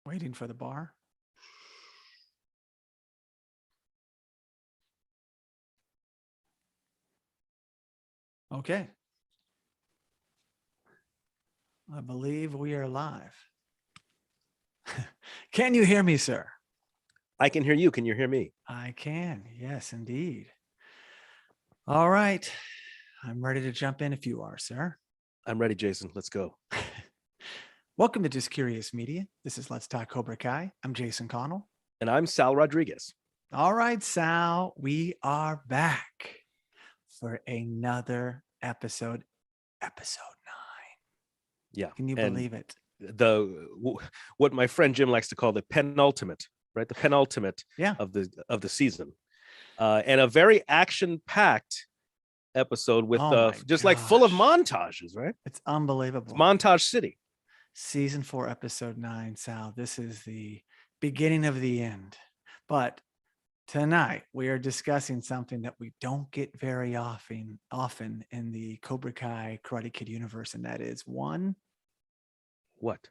Waiting for the bar. Okay. I believe we are live. Can you hear me, sir? I can hear you. Can you hear me? I can. Yes, indeed. All right. I'm ready to jump in if you are, sir. I'm ready, Jason. Let's go. Welcome to Just Curious Media. This is Let's Talk Cobra Kai. I'm Jason Connell. And I'm Sal Rodriguez. All right, Sal, we are back for another episode 9. Yeah. Can you believe it? What my friend Jim likes to call the penultimate, right? The penultimate of the season. And a very action-packed episode with like full of montages, right? It's unbelievable. It's Montage City. Season 4, episode 9, Sal. This is the beginning of the end. But tonight we are discussing something that we don't get very often in the Cobra Kai Karate Kid universe, and that is one. What?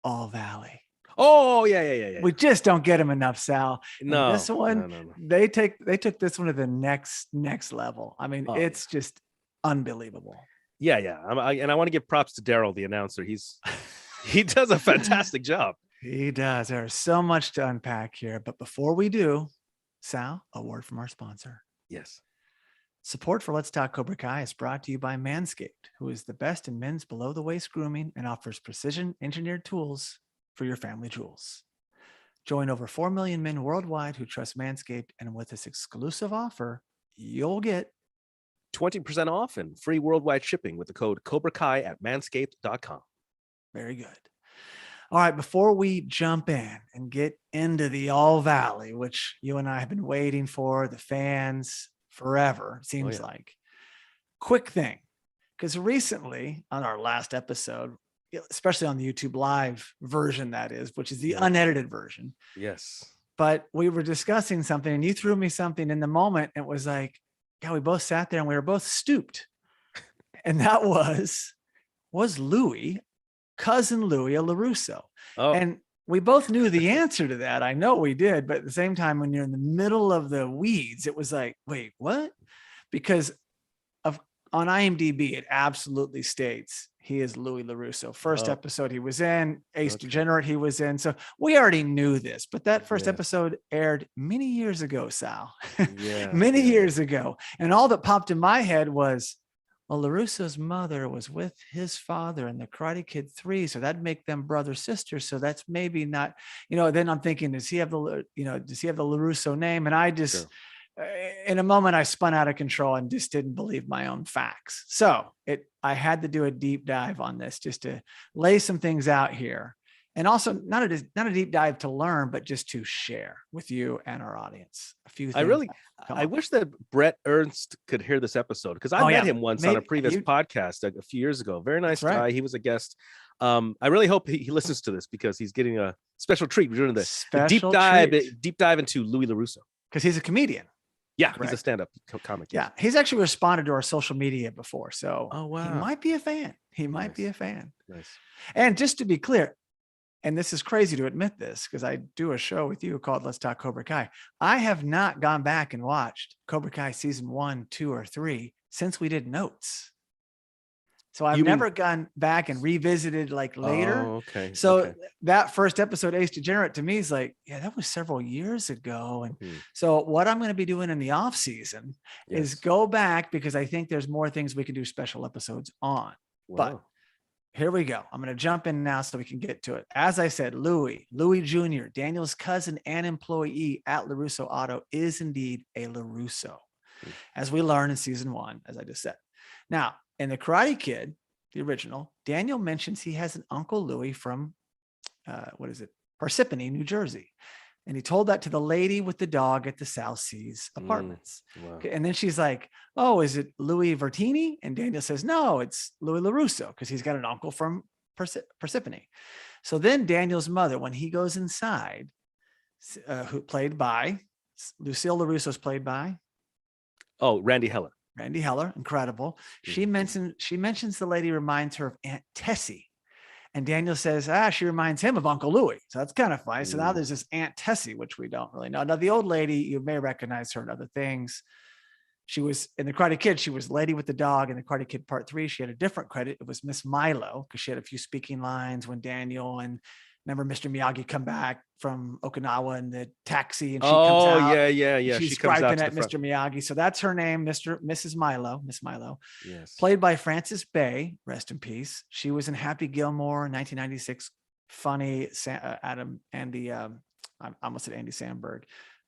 All Valley. Oh, yeah. We just don't get them enough, Sal. No, and this one, no. They took this one to the next level. I mean, it's just unbelievable. Yeah. And I want to give props to Daryl, the announcer. He does a fantastic job. He does. There's so much to unpack here. But before we do, Sal, a word from our sponsor. Yes. Support for Let's Talk Cobra Kai is brought to you by Manscaped, who is the best in men's below-the-waist grooming and offers precision-engineered tools for your family jewels. Join over 4 million men worldwide who trust Manscaped, and with this exclusive offer, you'll get 20% off and free worldwide shipping with the code cobrakai at manscaped.com. Very good. All right, before we jump in and get into the All Valley, which you and I have been waiting for, the fans forever, it seems like. Quick thing, because recently on our last episode, especially on the YouTube live version, that is, which is the unedited version. Yes. But we were discussing something and you threw me something in the moment. It was like, yeah, we both sat there and we were both stooped. And that was Louis, cousin Louis LaRusso. Oh. And we both knew the answer to that. I know we did. But at the same time, when you're in the middle of the weeds, it was like, wait, what? Because on IMDb, it absolutely states he is Louis LaRusso. First episode he was in, Ace Degenerate he was in. So we already knew this, but that first episode aired many years ago, Sal. Many years ago. And all that popped in my head was, well, LaRusso's mother was with his father in the Karate Kid 3. So that'd make them brother sisters. So that's maybe not, then I'm thinking, does he have the LaRusso name? And I just, in a moment, I spun out of control and just didn't believe my own facts. So I had to do a deep dive on this just to lay some things out here. And also not a deep dive to learn, but just to share with you and our audience a few things. I wish that Brett Ernst could hear this episode, because I met him once on a previous podcast a few years ago. Very nice guy. Right. He was a guest. I really hope he listens to this, because he's getting a special treat. We're doing the deep dive into Louis LaRusso, because he's a comedian. Yeah, he's a stand-up comic. Yeah, he's actually responded to our social media before. So wow. He might be a fan. He might be a fan. Nice. And just to be clear, and this is crazy to admit this, because I do a show with you called Let's Talk Cobra Kai. I have not gone back and watched Cobra Kai season 1, 2, or 3 since we did notes. So I've never gone back and revisited later. Oh, okay. So that first episode, Ace Degenerate, to me is like, that was several years ago. And so what I'm going to be doing in the off season is go back, because I think there's more things we can do special episodes on. Wow. But here we go. I'm going to jump in now so we can get to it. As I said, Louis Jr., Daniel's cousin and employee at LaRusso Auto, is indeed a LaRusso, as we learn in season 1, as I just said. Now, in the Karate Kid, the original, Daniel mentions he has an Uncle Louis from, Parsippany, New Jersey. And he told that to the lady with the dog at the South Seas apartments. Wow. And then she's like, oh, is it Louis Vertini? And Daniel says, no, it's Louis LaRusso, because he's got an uncle from Parsippany. So then Daniel's mother, when he goes inside, who played by, Lucille LaRusso's played by? Oh, Randy Heller. Randy Heller, incredible. She mentions the lady reminds her of Aunt Tessie. And Daniel says, she reminds him of Uncle Louie. So that's kind of funny. So now Ooh. there's this Aunt Tessie, which we don't really know. Now, the old lady, you may recognize her in other things. She was in the Karate Kid. She was Lady with the Dog in the Karate Kid Part 3. She had a different credit. It was Miss Milo, because she had a few speaking lines when Daniel and remember Mr. Miyagi come back from Okinawa in the taxi, and she comes out. Yeah. She's She comes out griping at Mr. Miyagi. So that's her name, Mrs. Milo, Miss Milo. Yes. Played by Frances Bay, rest in peace. She was in Happy Gilmore, 1996, funny Andy. I almost said Andy Samberg.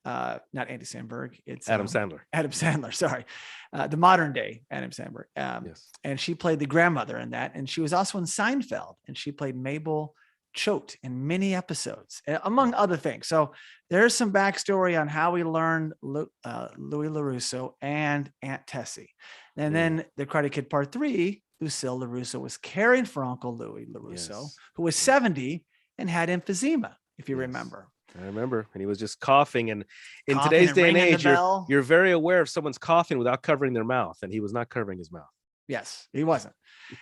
Not Andy Samberg. It's Adam Sandler. Adam Sandler. Sorry. The modern day Adam Sandberg. Yes. And she played the grandmother in that. And she was also in Seinfeld, and she played Mabel Choate in many episodes, among other things. So there's some backstory on how we learned Louis LaRusso and Aunt Tessie. And then the Karate Kid Part 3, Lucille LaRusso was caring for Uncle Louis LaRusso, who was 70 and had emphysema, if you remember. I remember. And he was just coughing. And in today's day and age, you're very aware if someone's coughing without covering their mouth. And he was not covering his mouth. Yes, he wasn't.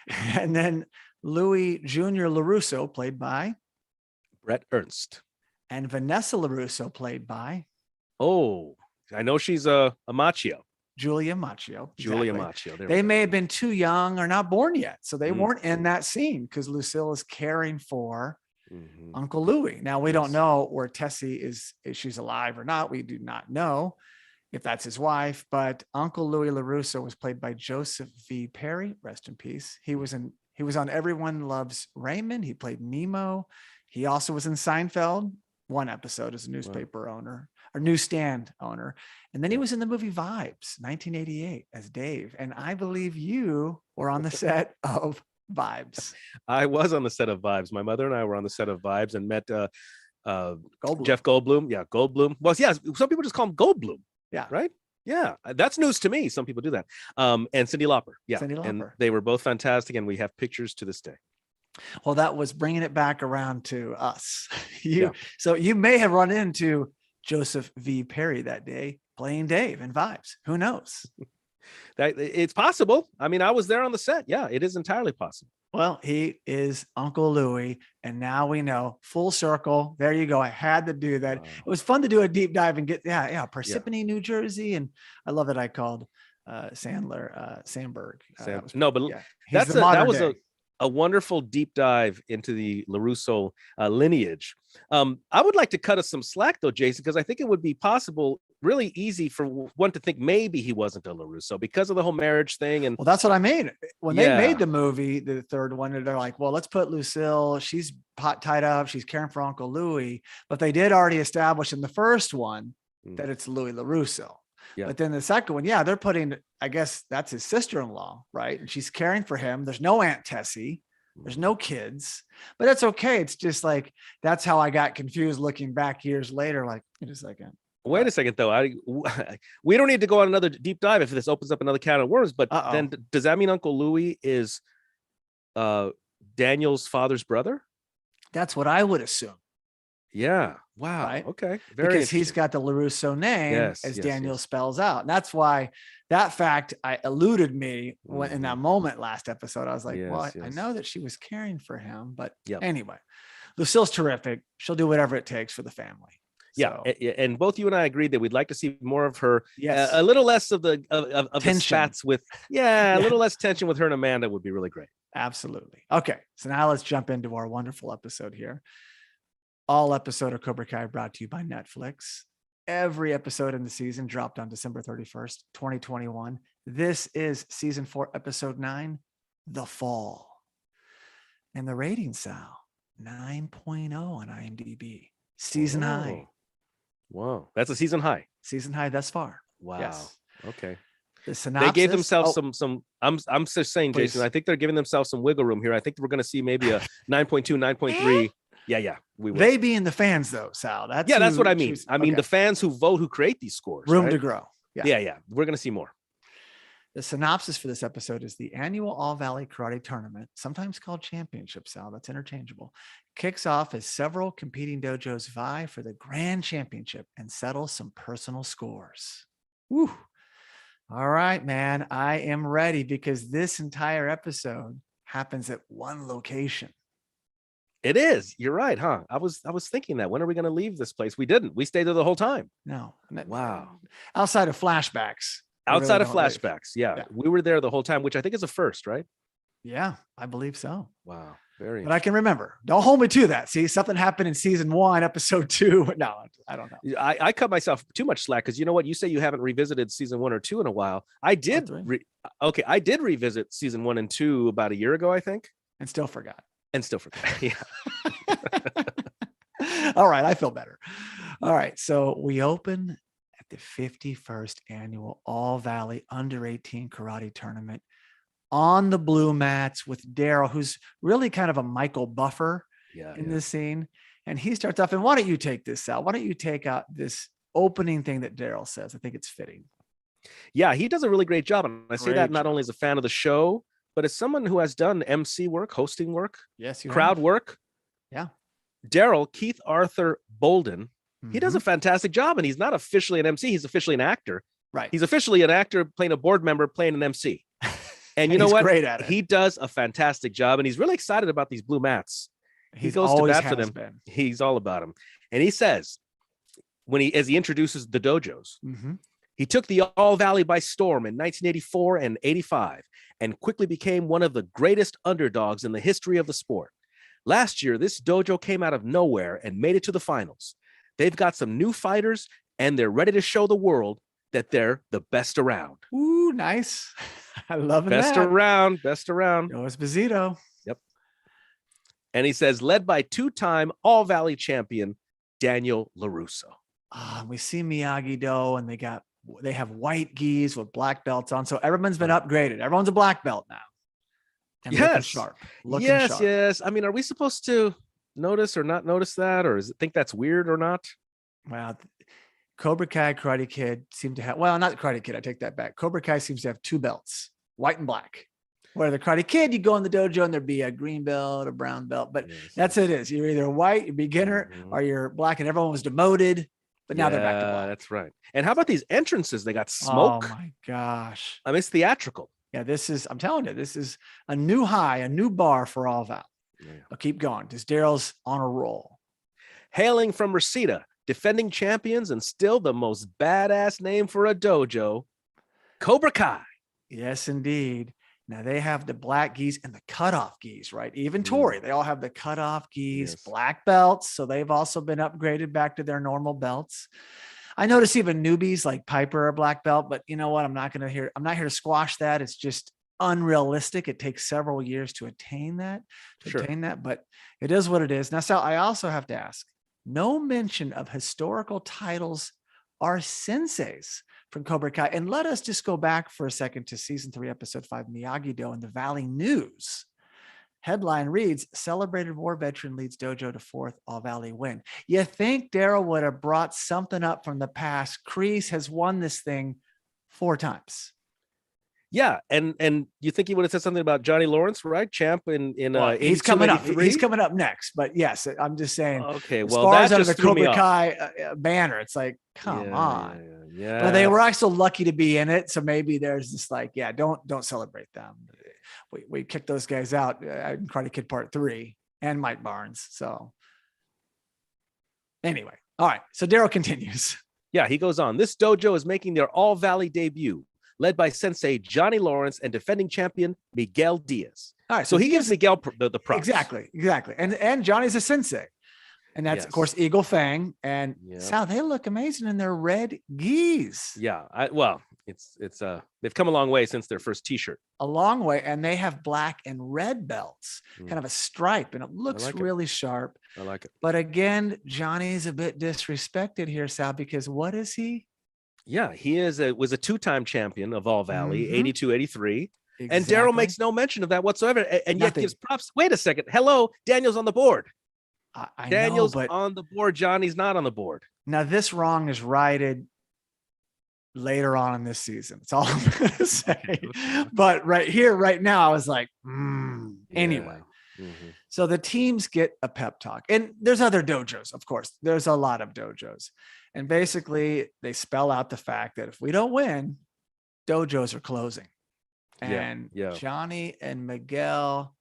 And then Louis Jr. LaRusso, played by Brett Ernst. And Vanessa LaRusso, played by, I know she's a Macchio. Julia Macchio. Julia Macchio. They may have been too young or not born yet. So they weren't in that scene because Lucille is caring for Uncle Louis. Now, we don't know where Tessie is, if she's alive or not. We do not know if that's his wife, but Uncle Louis LaRusso was played by Joseph V. Perry, rest in peace. He was on Everyone Loves Raymond. He played Nemo. He also was in Seinfeld, one episode as a newspaper owner or newsstand owner. And then he was in the movie Vibes, 1988 as Dave. And I believe you were on the set of Vibes. I was on the set of Vibes. My mother and I were on the set of Vibes and met Goldblum. Jeff Goldblum. Yeah, Goldblum. Well, yeah, some people just call him Goldblum. Yeah. Right? Yeah, that's news to me. Some people do that. And Cyndi Lauper. Yeah. Cyndi Lauper. And they were both fantastic, and we have pictures to this day. Well, that was bringing it back around to us. So you may have run into Joseph V. Perry that day playing Dave in Vibes. Who knows? It's possible. I mean, I was there on the set. Yeah, it is entirely possible. Well, he is Uncle Louis, and now we know, full circle. There you go. I had to do that. It was fun to do a deep dive and get, Parsippany, New Jersey. And I love that I called Sandberg. That was a wonderful deep dive into the LaRusso lineage. I would like to cut us some slack, though, Jason, because I think it would be possible, really easy for one to think maybe he wasn't a LaRusso because of the whole marriage thing. And well, that's what I mean. When they made the movie, the third one, they're like, well, let's put Lucille. She's tied up. She's caring for Uncle Louis. But they did already establish in the first one that it's Louis LaRusso. Yeah. But then the second one, they're putting, I guess that's his sister-in-law, right? And she's caring for him. There's no Aunt Tessie. There's no kids, but that's okay. It's just like, that's how I got confused looking back years later. Like, wait a second. Wait a second, though. We don't need to go on another deep dive if this opens up another can of worms. But then does that mean Uncle Louis is Daniel's father's brother? That's what I would assume. Yeah. Wow. Right? Okay. Because he's got the LaRusso name, as Daniel spells out. And that's why that fact eluded me when in that moment last episode. I was like, I know that she was caring for him, but anyway, Lucille's terrific. She'll do whatever it takes for the family. Yeah, and both you and I agreed that we'd like to see more of her. Yes, a little less of the spats with a little less tension with her and Amanda would be really great. Absolutely. Okay, so now let's jump into our wonderful episode here. All episode of Cobra Kai brought to you by Netflix. Every episode in the season dropped on December 31st, 2021. This is season 4, episode 9, The Fall. And the rating, Sal, 9.0 on IMDb. Season high. Wow. That's a season high. Season high thus far. Wow. Yes. Okay. The synopsis, they gave themselves some I'm just saying, please. Jason, I think they're giving themselves some wiggle room here. I think we're going to see maybe a 9.2, 9.3. Yeah. We will. They being the fans, though, Sal. That's what I mean. I mean, the fans who vote, who create these scores. Room to grow. Yeah. We're going to see more. The synopsis for this episode is the annual All Valley Karate Tournament, sometimes called Championship, Sal, that's interchangeable, kicks off as several competing dojos vie for the grand championship and settle some personal scores. Woo. All right, man, I am ready because this entire episode happens at one location. It is. You're right, huh? I was thinking that. When are we going to leave this place? We didn't. We stayed there the whole time. No. Wow. Outside of flashbacks. Outside of flashbacks. Yeah. We were there the whole time, which I think is a first, right? Yeah, I believe so. Wow. Very. But I can remember. Don't hold me to that. See, something happened in season 1, episode 2. No, I don't know. I cut myself too much slack because you know what? You say you haven't revisited season 1 or 2 in a while. I did. I did revisit season 1 and 2 about a year ago, I think. And still forgot. Yeah. All right. I feel better. All right. So we open at the 51st annual All Valley Under 18 Karate Tournament on the blue mats with Daryl, who's really kind of a Michael Buffer in this scene. And he starts off, and why don't you take this out? Why don't you take out this opening thing that Daryl says? I think it's fitting. Yeah, he does a really great job. And I say that not only as a fan of the show, but as someone who has done MC work, hosting work, crowd work. Yeah. Daryl, Keith Arthur Bolden, he does a fantastic job. And he's not officially an MC. He's officially an actor. Right. He's officially an actor playing a board member, playing an MC. And you know what? Great at it. He does a fantastic job. And he's really excited about these blue mats. He goes to bat for them. He's all about them. And he says, as he introduces the dojos, he took the All Valley by storm in 1984 and 85 and quickly became one of the greatest underdogs in the history of the sport. Last year, this dojo came out of nowhere and made it to the finals. They've got some new fighters and they're ready to show the world that they're the best around. Ooh, nice. I love it. Best around. No Esposito. Yep. And he says, led by 2-time All Valley champion, Daniellarusso. We see Miyagi-Do and they have white gis with black belts on. So everyone's been upgraded. Everyone's a black belt now. And looking sharp. Yes. I mean, are we supposed to notice or not notice that? Or think that's weird or not? Well, Cobra Kai, Karate Kid seem to have, well, not Karate Kid. I take that back. Cobra Kai seems to have 2 belts, white and black. Where the Karate Kid, you go in the dojo and there'd be a green belt, a brown belt, but that's it is. You're either white, you're beginner, or you're black, and everyone was demoted, but now they're back to black. That's right. And how about these entrances? They got smoke. Oh my gosh. I mean, it's theatrical. Yeah, I'm telling you, this is a new high, a new bar for All Val. I'll keep going because Daryl's on a roll. Hailing from Reseda, defending champions and still the most badass name for a dojo, Cobra Kai. Yes, indeed. Now they have the black gis and the cutoff gis, right? Even Tori, they all have the cutoff gis, black belts. So they've also been upgraded back to their normal belts. I notice even newbies like Piper are black belt, but you know what? I'm not here to squash that. It's just unrealistic. It takes several years to attain that, but it is what it is. Now, Sal, I also have to ask, no mention of historical titles or senseis from Cobra Kai. And let us just go back for a second to season 3, episode 5, Miyagi-Do in the Valley News. Headline reads, celebrated war veteran leads dojo to 4th All Valley win. You think Daryl would have brought something up from the past? Kreese has won this thing 4 times. Yeah, and you think he would have said something about Johnny Lawrence, right? Champ in he's coming up. He's coming up next. But yes, I'm just saying. Okay, well, that's under the Cobra Kai banner. It's like, come on. Yeah. But they were also lucky to be in it, so maybe there's just like, don't celebrate them. We kicked those guys out in Karate Kid Part 3 and Mike Barnes. So anyway, all right. So Daryl continues. Yeah, he goes on. This dojo is making their All Valley debut, led by Sensei Johnny Lawrence and defending champion Miguel Diaz. All right, so he gives Miguel the props. Exactly. And Johnny's a sensei. And that's, of course, Eagle Fang. And Sal, they look amazing in their red gis. Yeah. It's they've come a long way since their first t-shirt. A long way. And they have black and red belts, kind of a stripe. And it looks really sharp. I like it. But again, Johnny's a bit disrespected here, Sal, because what is he? Yeah, he was a 2-time champion of All Valley, 82, 83. Exactly. And Daryl makes no mention of that whatsoever. And yet gives props. Wait a second. Hello, Daniel's on the board. Daniel's on the board. Johnny's not on the board. Now, this wrong is righted later on in this season. That's all I'm going to say. But right here, right now, I was like, anyway. So the teams get a pep talk. And there's other dojos, of course. There's a lot of dojos. And basically, they spell out the fact that if we don't win, dojos are closing. And Johnny and Miguel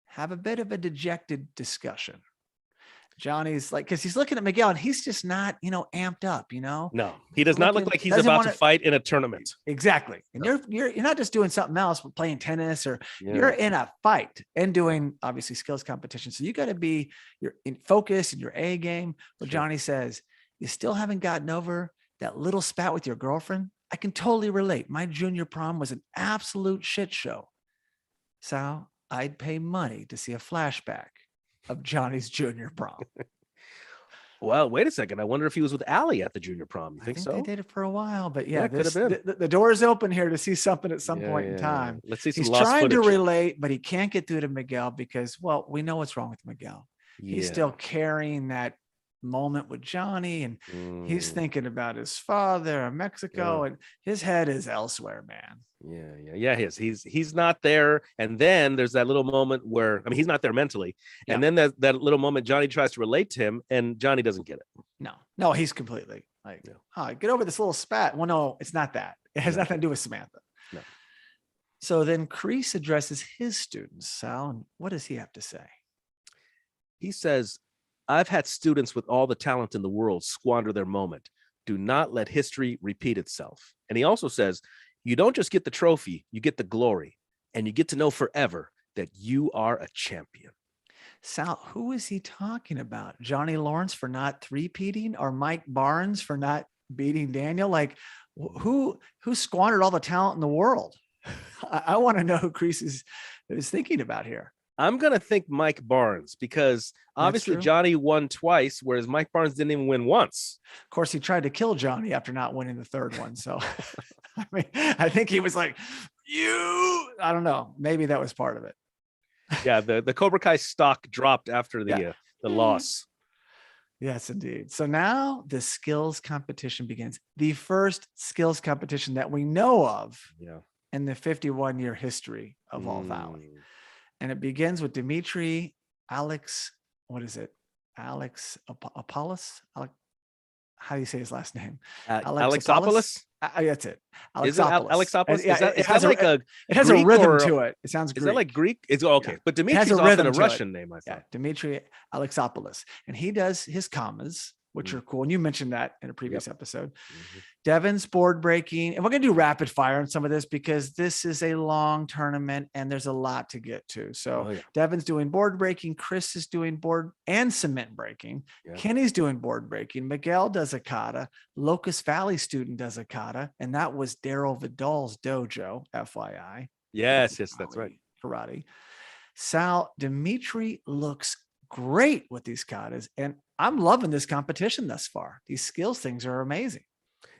have a bit of a dejected discussion. Johnny's like, because he's looking at Miguel and he's just not, amped up, No, he does not look like he's about to fight in a tournament. Exactly. And you're not just doing something else, but playing tennis, or you're in a fight and doing obviously skills competition. So you got to be you're in focus in your A game. But Johnny says, you still haven't gotten over that little spat with your girlfriend? I can totally relate. My junior prom was an absolute shit show. Sal, I'd pay money to see a flashback of Johnny's junior prom. Well, wait a second. I wonder if he was with Allie at the junior prom. You think so? They dated for a while, but the door is open here to see something at some point in time. Let's see some He's lost trying footage. to relate, but he can't get through to Miguel because, well, we know what's wrong with Miguel. He's still carrying that moment with Johnny, and he's thinking about his father in Mexico, and his head is elsewhere, man. He is. He's not there. And then there's that little moment where, he's not there mentally. And then that little moment, Johnny tries to relate to him and Johnny doesn't get it. No, he's completely like, get over this little spat. Well, no, it's not that. It has nothing to do with Samantha. No. So then Kreese addresses his students, Sal, and what does he have to say? He says, I've had students with all the talent in the world squander their moment. Do not let history repeat itself. And he also says, you don't just get the trophy, you get the glory, and you get to know forever that you are a champion. Sal, who is he talking about? Johnny Lawrence for not three-peating, or Mike Barnes for not beating Daniel? Like, who squandered all the talent in the world? I want to know who Kreese is thinking about here. I'm going to think Mike Barnes, because obviously Johnny won twice, whereas Mike Barnes didn't even win once. Of course, he tried to kill Johnny after not winning the third one. So, I think he was like, I don't know. Maybe that was part of it. Yeah, the Cobra Kai stock dropped after the loss. Yes, indeed. So now the skills competition begins. The first skills competition that we know of in the 51-year history of All Valley. And it begins with Dimitri Alex. What is it? Alex Apollos? How do you say his last name? Alexopoulos? That's it. Alexopoulos. Is it Alexopoulos? Yeah, it has a Greek rhythm to it. It sounds Greek. Is that like Greek? It's okay. Yeah. But Dimitri's often a Russian name, I think. Yeah, Dimitri Alexopoulos. And he does his commas, which are cool. And you mentioned that in a previous episode. Devin's board breaking. And we're going to do rapid fire on some of this because this is a long tournament and there's a lot to get to. So Devin's doing board breaking. Chris is doing board and cement breaking. Kenny's doing board breaking. Miguel does a kata. Locust Valley student does a kata. And that was Daryl Vidal's dojo, FYI. Yes, that's right. Karate. Sal, Dimitri looks great with these katas. And I'm loving this competition thus far. These skills things are amazing.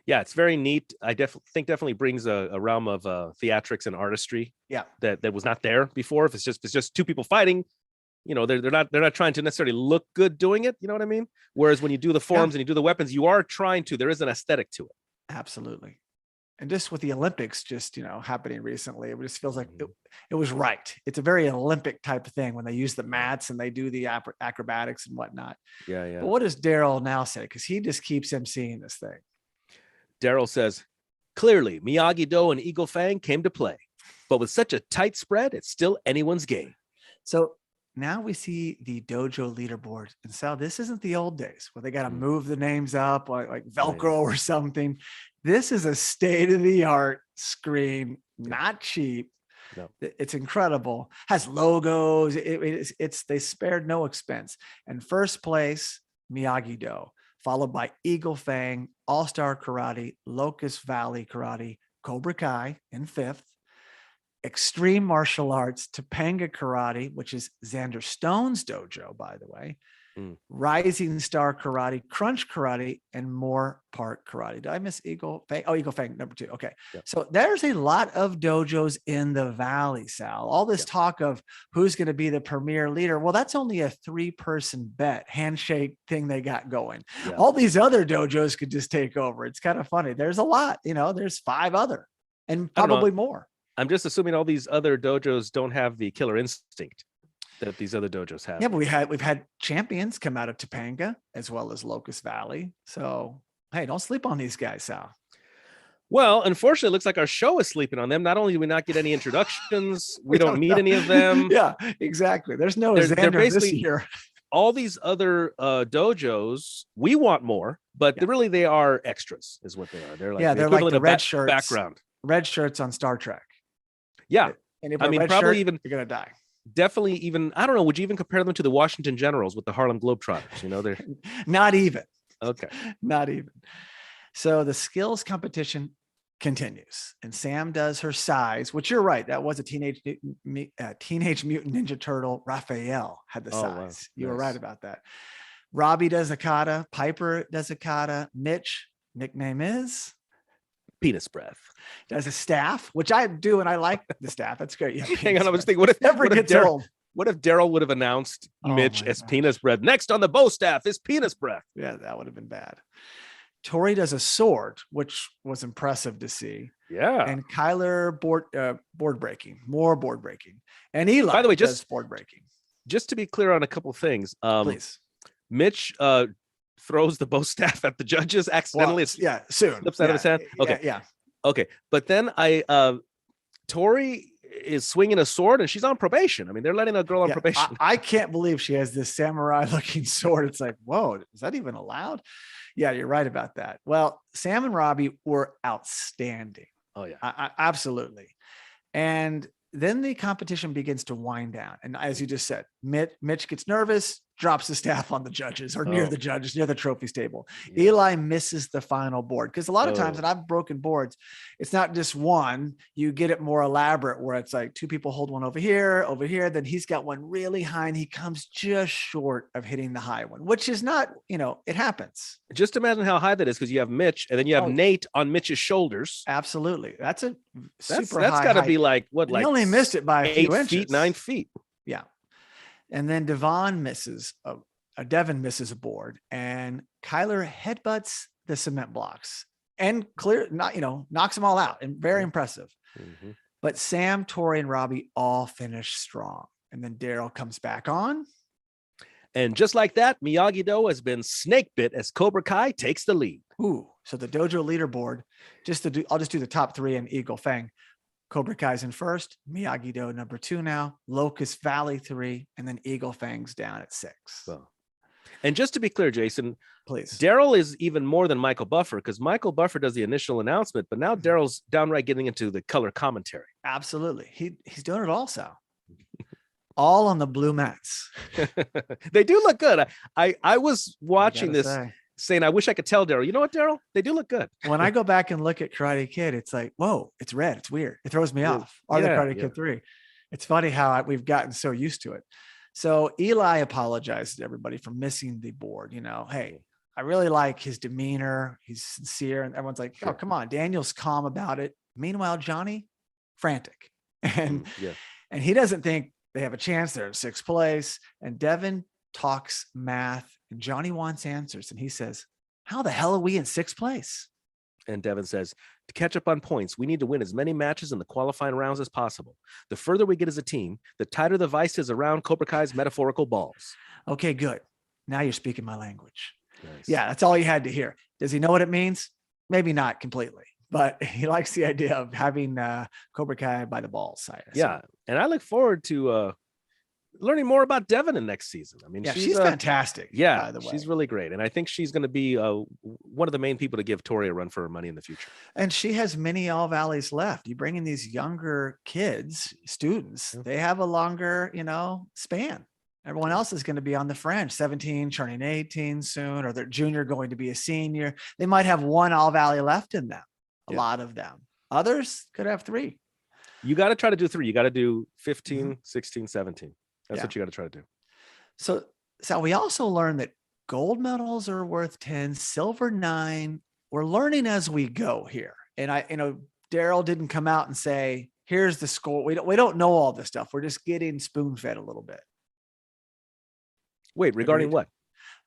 Yeah, it's very neat. I definitely brings a realm of theatrics and artistry. Yeah, that was not there before. If it's just two people fighting, they're not trying to necessarily look good doing it. You know what I mean? Whereas when you do the forms and you do the weapons, you are trying to. There is an aesthetic to it. Absolutely. And just with the Olympics just, happening recently, it just feels like it was right. It's a very Olympic type of thing when they use the mats and they do the acrobatics and whatnot. Yeah. But what does Daryl now say? Because he just keeps emceeing this thing. Daryl says, clearly Miyagi-Do and Eagle Fang came to play, but with such a tight spread, it's still anyone's game. So now we see the dojo leaderboard. And Sal, this isn't the old days where they got to move the names up like Velcro or something. This is a state-of-the-art screen, not cheap. No. It's incredible. Has logos. They spared no expense. And first place, Miyagi-Do, followed by Eagle Fang, All-Star Karate, Locust Valley Karate, Cobra Kai in fifth, Extreme Martial Arts, Topanga Karate, which is Xander Stone's dojo, by the way, Rising Star Karate, Crunch Karate, and Moore Park Karate. Did I miss Eagle Fang? Oh, Eagle Fang, number 2. Okay. Yep. So there's a lot of dojos in the Valley, Sal. All this talk of who's going to be the premier leader. Well, that's only a 3-person bet, handshake thing they got going. Yeah. All these other dojos could just take over. It's kind of funny. There's a lot, there's 5 other and probably more. I'm just assuming all these other dojos don't have the killer instinct that these other dojos have. Yeah, but we've had champions come out of Topanga as well as Locust Valley. So, hey, don't sleep on these guys, Sal. Well, unfortunately, it looks like our show is sleeping on them. Not only do we not get any introductions, we don't meet any of them. Yeah, exactly. There's no Xander this year. all these other dojos, we want more, but really they are extras, is what they are. They're like they're like the red shirts, background, red shirts on Star Trek. Yeah, and if probably even you're gonna die. Definitely, even I don't know. Would you even compare them to the Washington Generals with the Harlem Globetrotters? You know, they're not even. Okay, not even. So the skills competition continues, and Sam does her size, which you're right. That was a Teenage Mutant Ninja Turtle. Raphael had the size. Wow. You were right about that. Robbie does a kata. Piper does a kata. Mitch, nickname is Penis Breath, does a staff, which I do, and I like the staff. That's great. Yeah, hang on, I was thinking, what if Daryl would have announced Mitch as Penis Breath? Next on the bow staff is Penis Breath. Yeah, that would have been bad. Tori does a sword, which was impressive to see. Yeah. And Kyler board breaking, more board breaking. And Eli, by the way, just board breaking. Just to be clear on a couple of things, please. Mitch throws the bow staff at the judges accidentally. Well, soon. Slips out of his hand. Okay. Yeah. Okay. But then Tori is swinging a sword and she's on probation. I mean, they're letting a girl on probation. I can't believe she has this samurai looking sword. It's like, whoa, is that even allowed? Yeah, you're right about that. Well, Sam and Robbie were outstanding. Oh yeah, absolutely. And then the competition begins to wind down. And as you just said, Mitch gets nervous, drops the staff on the judges or near the judges, near the trophies table. Yeah. Eli misses the final board. Because a lot of times, and I've broken boards, it's not just one, you get it more elaborate where it's like two people hold one over here, then he's got one really high and he comes just short of hitting the high one, which is not, it happens. Just imagine how high that is, because you have Mitch and then you have Nate on Mitch's shoulders. Absolutely. That's that's got to be like, what, like he only missed it by 8 feet, 9 feet. Yeah. And then Devin misses a board, and Kyler headbutts the cement blocks and knocks them all out, and very impressive. Mm-hmm. But Sam, Tori, and Robbie all finish strong. And then Daryl comes back on. And just like that, Miyagi-Do has been snake bit as Cobra Kai takes the lead. Ooh, so the dojo leaderboard, I'll just do the top three in Eagle Fang. Cobra Kai's in first, Miyagi-Do number 2 now, Locust Valley 3, and then Eagle Fang's down at 6. So, and just to be clear, Jason, please, Daryl is even more than Michael Buffer, because Michael Buffer does the initial announcement, but now Daryl's downright getting into the color commentary. Absolutely. He's doing it also. All on the blue mats. They do look good. I was watching this saying, I wish I could tell Daryl, you know what, Daryl? They do look good. When I go back and look at Karate Kid, it's like, whoa, it's red. It's weird. It throws me off. Or the Karate Kid 3. It's funny how we've gotten so used to it. So Eli apologized to everybody for missing the board. Hey, I really like his demeanor. He's sincere. And everyone's like, oh, come on. Daniel's calm about it. Meanwhile, Johnny, frantic. And he doesn't think they have a chance. They're in 6th place. And Devin talks math, and Johnny wants answers. And he says, how the hell are we in 6th place? And Devin says, to catch up on points, we need to win as many matches in the qualifying rounds as possible. The further we get as a team, the tighter the vice is around Cobra Kai's metaphorical balls. Okay, good. Now you're speaking my language. Nice. Yeah, that's all you had to hear. Does he know what it means? Maybe not completely, but he likes the idea of having Cobra Kai by the balls. Yeah, and I look forward to learning more about Devin in next season. I mean, she's fantastic. Yeah, by the way. She's really great. And I think she's going to be one of the main people to give Tori a run for her money in the future. And she has many All Valleys left. You bring in these younger students, they have a longer, span. Everyone else is going to be on the fringe, 17, turning 18 soon, or their junior going to be a senior. They might have one All Valley left in them, a lot of them. Others could have 3. You got to try to do 3. You got to do 15, 16, 17. That's what you got to try to do. So we also learned that gold medals are worth 10, silver 9. We're learning as we go here. And Daryl didn't come out and say, here's the score. We don't know all this stuff. We're just getting spoon fed a little bit. Wait, regarding what?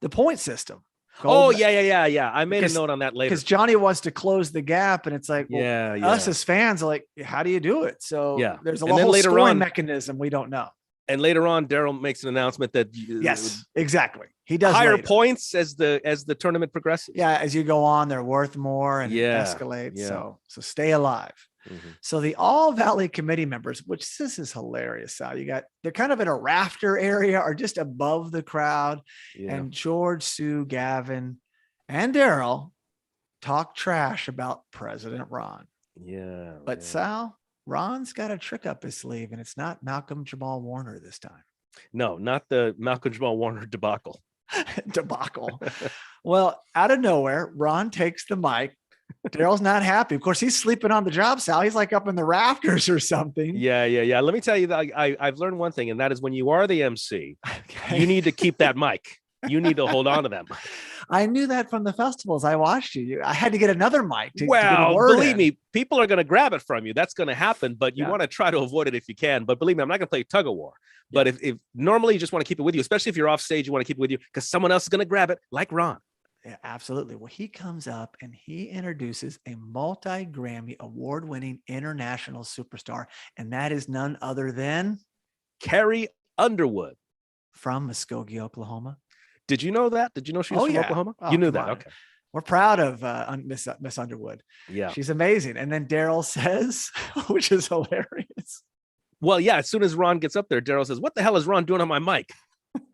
The point system. Yeah. I made a note on that later. Because Johnny wants to close the gap, and it's like, us as fans are like, how do you do it? So there's a whole scoring mechanism we don't know. And later on, Daryl makes an announcement that yes, exactly. He does higher points as the tournament progresses. Yeah, as you go on, they're worth more and it escalates. Yeah. So stay alive. So the All Valley committee members, which this is hilarious, Sal, they're kind of in a rafter area or just above the crowd. Yeah. And George, Sue, Gavin, and Daryl talk trash about President Ron. Yeah. But Sal, Ron's got a trick up his sleeve, and it's not Malcolm Jamal Warner this time. No, not the Malcolm Jamal Warner debacle. Well, out of nowhere, Ron takes the mic. Daryl's not happy. Of course, he's sleeping on the job, Sal. He's like up in the rafters or something. Yeah. Let me tell you that I've learned one thing, and that is when you are the MC, you need to keep that mic. You need to hold on to that mic. I knew that from the festivals. I watched you. I had to get another mic. Believe me, people are going to grab it from you. That's going to happen, but you want to try to avoid it if you can. But believe me, I'm not going to play tug of war. But if normally you just want to keep it with you, especially if you're off stage, you want to keep it with you because someone else is going to grab it, like Ron. Yeah, absolutely. Well, he comes up and he introduces a multi-Grammy award-winning international superstar, and that is none other than Carrie Underwood from Muskogee, Oklahoma. Did you know that? Did you know she was from Oklahoma? You knew that. Okay. We're proud of Miss Underwood. Yeah. She's amazing. And then Daryl says, which is hilarious. Well, yeah, as soon as Ron gets up there, Daryl says, "What the hell is Ron doing on my mic?"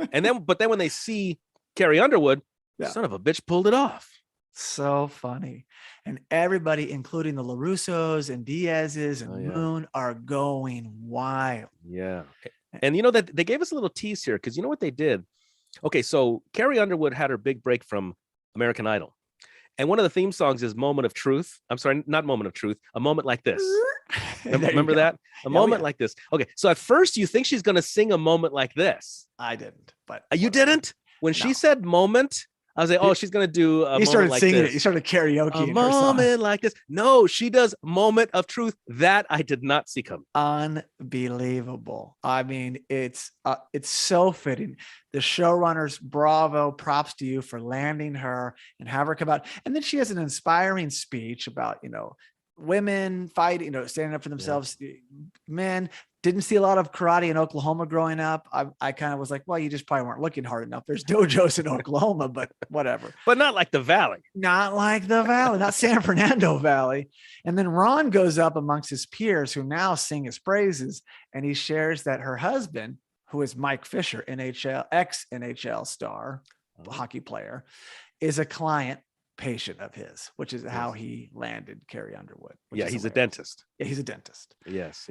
But then when they see Carrie Underwood, son of a bitch pulled it off. So funny. And everybody, including the LaRussos and Diaz's and Moon, are going wild. Yeah. And you know that they gave us a little tease here because you know what they did? Okay, so Carrie Underwood had her big break from American Idol. And one of the theme songs is Moment of Truth. I'm sorry, not Moment of Truth, A Moment Like This. Remember that? A moment like this. Okay, so at first you think she's going to sing A Moment Like This. I didn't, but you didn't? When she said moment, I was like, oh, she's going to do a moment like singing this. He started karaoke. A moment like this. No, she does Moment of Truth. That I did not see coming. Unbelievable. I mean, it's so fitting. The showrunners, bravo, props to you for landing her and have her come out. And then she has an inspiring speech about, women fighting, standing up for themselves. Yeah. Men, didn't see a lot of karate in Oklahoma growing up. I kind of was like, well, you just probably weren't looking hard enough. There's dojos in Oklahoma, but whatever. But not like the Valley. Not like the Valley, not San Fernando Valley. And then Ron goes up amongst his peers who now sing his praises. And he shares that her husband, who is Mike Fisher, ex-NHL star, hockey player, is a client patient of his, which is how he landed Carrie Underwood. Yeah, he's a dentist. Yeah, he's a dentist. Yes.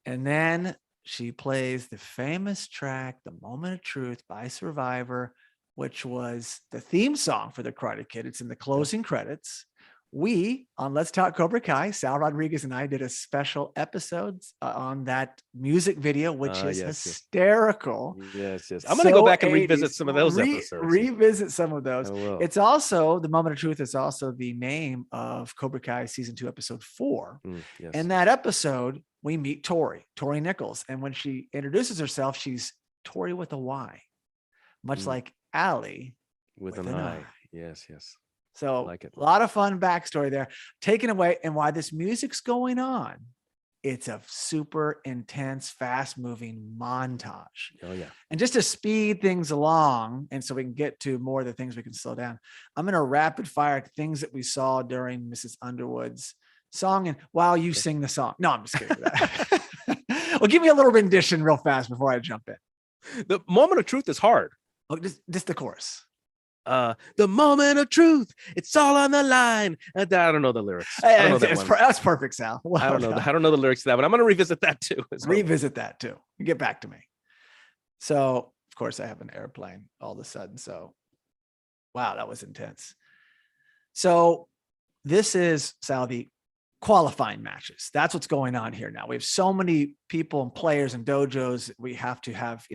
And then she plays the famous track, The Moment of Truth by Survivor, which was the theme song for The Karate Kid. It's in the closing credits. We, on Let's Talk Cobra Kai, Sal Rodriguez and I did a special episode on that music video, which is hysterical. Yes. I'm going to go back and revisit some of those episodes. Revisit some of those. It's also, The Moment of Truth is also the name of Cobra Kai Season 2, Episode 4. In that episode, we meet Tori Nichols. And when she introduces herself, she's Tori with a Y, much like Allie with an I. Yes. So like a lot of fun backstory there. Taken away, and why this music's going on. It's a super intense, fast-moving montage. Oh, yeah. And just to speed things along, and so we can get to more of the things we can slow down, I'm going to rapid fire things that we saw during Mrs. Underwood's song, and while you sing the song. No, I'm just kidding. Well, give me a little rendition real fast before I jump in. The Moment of Truth is hard. Oh, just the chorus. The moment of truth, it's all on the line. I don't know the lyrics. That's perfect, Sal. Well, I don't know the lyrics to that, but I'm going to revisit that too. Revisit that too. Get back to me. So, of course, I have an airplane all of a sudden. So, wow, that was intense. So, this is, Sal, the qualifying matches. That's what's going on here now. We have so many people and players and dojos. We have to have,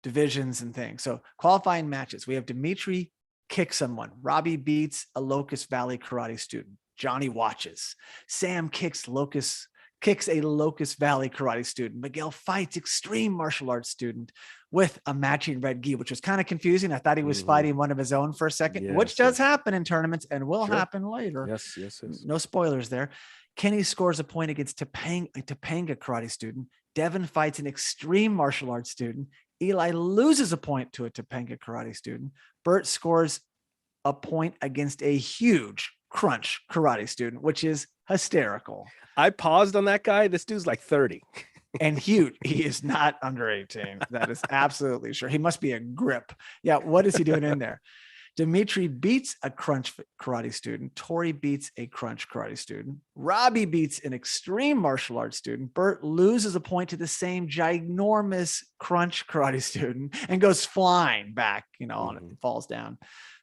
divisions and things. So qualifying matches, we have Dimitri kick someone. Robbie beats a Locust Valley karate student. Johnny watches. Sam kicks a Locust Valley karate student. Miguel fights extreme martial arts student with a matching red gi, which was kind of confusing. I thought he was fighting one of his own for a second, which does happen in tournaments and will happen later. Yes. No spoilers there. Kenny scores a point against a Topanga karate student. Devin fights an extreme martial arts student. Eli loses a point to a Topanga karate student. Bert scores a point against a huge crunch karate student, which is hysterical. I paused on that guy. This dude's like 30. And huge. He is not under 18. That is absolutely sure. He must be a grip. Yeah. What is he doing in there? Dimitri beats a crunch karate student. Tori beats a crunch karate student. Robbie beats an extreme martial arts student. Bert loses a point to the same ginormous crunch karate student and goes flying back, on it and falls down.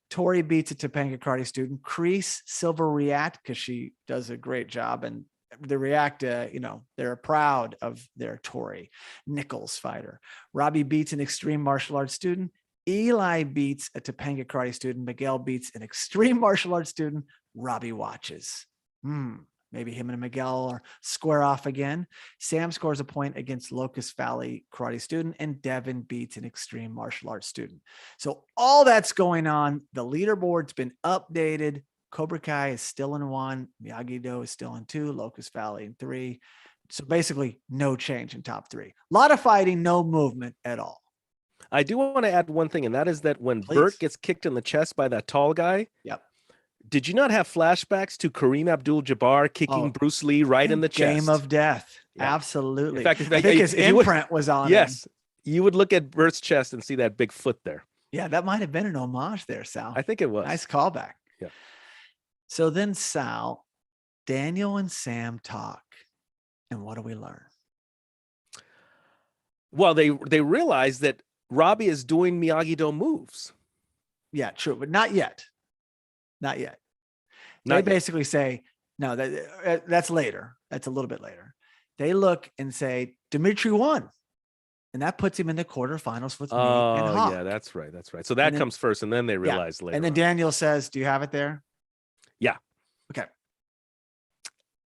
Tori beats a Topanga karate student. Kreese, Silver react because she does a great job, and they react, they're proud of their Tori. Nichols fighter. Robbie beats an extreme martial arts student. Eli beats a Topanga karate student. Miguel beats an extreme martial arts student. Robbie watches. Maybe him and Miguel are square off again. Sam scores a point against Locust Valley karate student, and Devin beats an extreme martial arts student. So all that's going on. The leaderboard's been updated. Cobra Kai is still in 1. Miyagi-Do is still in 2. Locust Valley in 3. So basically no change in top 3. A lot of fighting, no movement at all. I do want to add one thing, and that is that when Bert gets kicked in the chest by that tall guy, did you not have flashbacks to Kareem Abdul-Jabbar kicking Bruce Lee right in the chest? Game of death. Yeah. Absolutely. In fact, I think his imprint was on him. You would look at Bert's chest and see that big foot there. Yeah, that might have been an homage there, Sal. I think it was. Nice callback. Yeah. So then, Sal, Daniel and Sam talk, and what do we learn? Well, they realize that Robbie is doing Miyagi-Do moves. Yeah, true, but not yet. They basically say, no, that's later. That's a little bit later. They look and say, Dimitri won. And that puts him in the quarterfinals with me and Hawk. Yeah, that's right. So that comes first, and then they realize later. And then Daniel says, do you have it there? Yeah. Okay.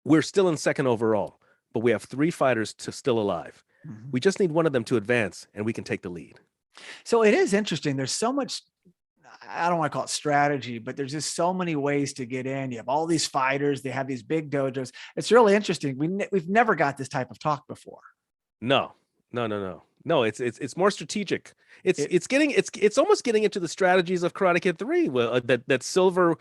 We're still in second overall, but we have 3 fighters still alive. Mm-hmm. We just need one of them to advance, and we can take the lead. So it is interesting. There's so much, I don't want to call it strategy, but there's just so many ways to get in. You have all these fighters. They have these big dojos. It's really interesting. We've never got this type of talk before. No, it's more strategic. It's almost getting into the strategies of Karate Kid 3 that Silver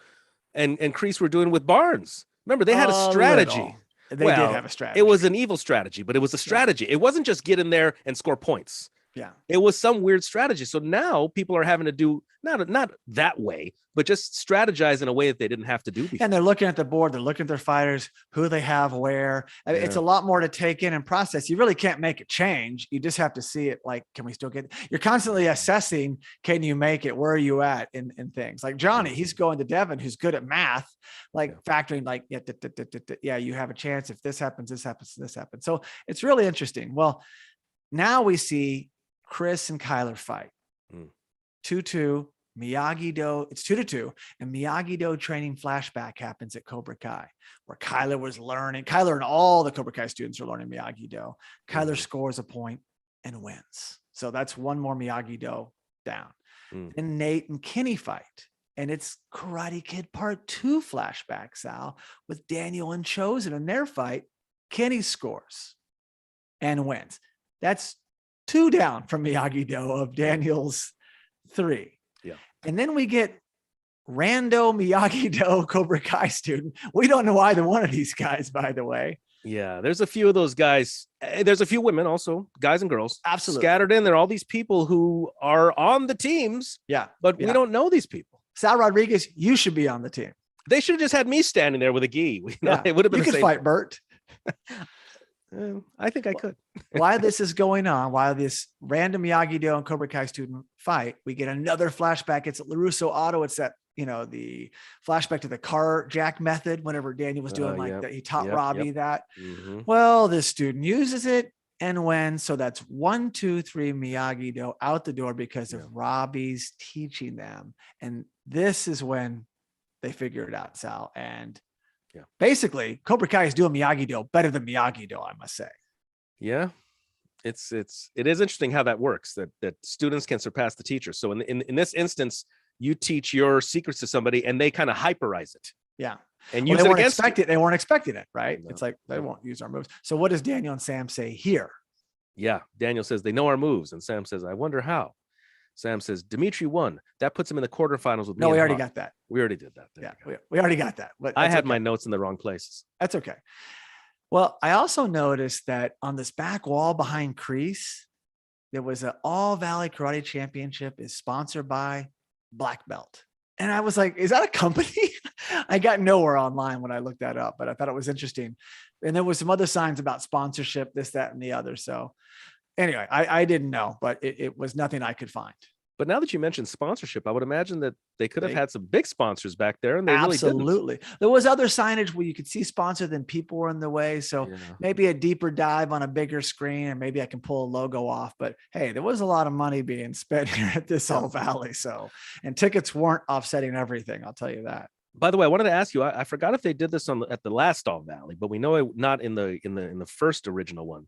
and Kreese were doing with Barnes. Remember, they had a strategy. They did have a strategy. It was an evil strategy, but it was a strategy. It wasn't just get in there and score points. Yeah. It was some weird strategy. So now people are having to do not that way, but just strategize in a way that they didn't have to do before. And they're looking at the board, they're looking at their fighters, who they have where. Yeah. It's a lot more to take in and process. You really can't make a change. You just have to see it like, can we still get it? You're constantly assessing, can you make it? Where are you at in things? Like Johnny, he's going to Devin, who's good at math, factoring like, you have a chance if this happens, this happens, this happens. So it's really interesting. Well, now we see Chris and Kyler fight 2-2 Miyagi-Do. It's 2-2, and Miyagi-Do training flashback happens at Cobra Kai, where Kyler was learning. Kyler and all the Cobra Kai students are learning Miyagi-Do. Kyler scores a point and wins. So that's one more Miyagi-Do down. And Nate and Kenny fight, and it's Karate Kid Part 2 flashback, Sal, with Daniel and Chosen. In their fight, Kenny scores and wins. That's 2 down from Miyagi-Do of Daniel's 3. Yeah. And then we get rando Miyagi-Do Cobra Kai student. We don't know either one of these guys, by the way. Yeah, there's a few of those guys. There's a few women also, guys and girls. Absolutely. Scattered in. There are all these people who are on the teams. Yeah. But we don't know these people. Sal Rodriguez, you should be on the team. They should have just had me standing there with a gi. It would have been you could fight Bert. I think I could. While this is going on, while this random Miyagi-Do and Cobra Kai student fight, we get another flashback. It's at LaRusso Auto. It's that, the flashback to the car jack method whenever Daniel was doing that. He taught Robbie that. Mm-hmm. Well, this student uses it and wins. So that's 1, 2, 3 Miyagi-Do out the door because of Robbie's teaching them. And this is when they figure it out, Sal. And basically, Cobra Kai is doing Miyagi-Do better than Miyagi-Do, I must say. Yeah, it is interesting how that works. That students can surpass the teacher. So in this instance, you teach your secrets to somebody, and they kind of hyperize it. Yeah, and use it against you. They weren't expecting it, right? No, it's like they won't use our moves. So what does Daniel and Sam say here? Yeah, Daniel says they know our moves, and Sam says, "I wonder how." Sam says Dimitri won. That puts him in the quarterfinals with me. No, we already got that. We already did that. We already got that. But I had my notes in the wrong places. That's okay. Well, I also noticed that on this back wall behind Crease, there was an All Valley Karate Championship is sponsored by Black Belt. And I was like, is that a company? I got nowhere online when I looked that up, but I thought it was interesting. And there was some other signs about sponsorship, this, that, and the other. So anyway, I didn't know, but it was nothing I could find. But now that you mentioned sponsorship, I would imagine that they could have had some big sponsors back there, and they absolutely really didn't. There was other signage where you could see sponsor, then people were in the way. So maybe a deeper dive on a bigger screen, and maybe I can pull a logo off. But hey, there was a lot of money being spent here at this All Valley. So, and tickets weren't offsetting everything. I'll tell you that. By the way, I wanted to ask you. I forgot if they did this at the last All Valley, but we know not in the first original one.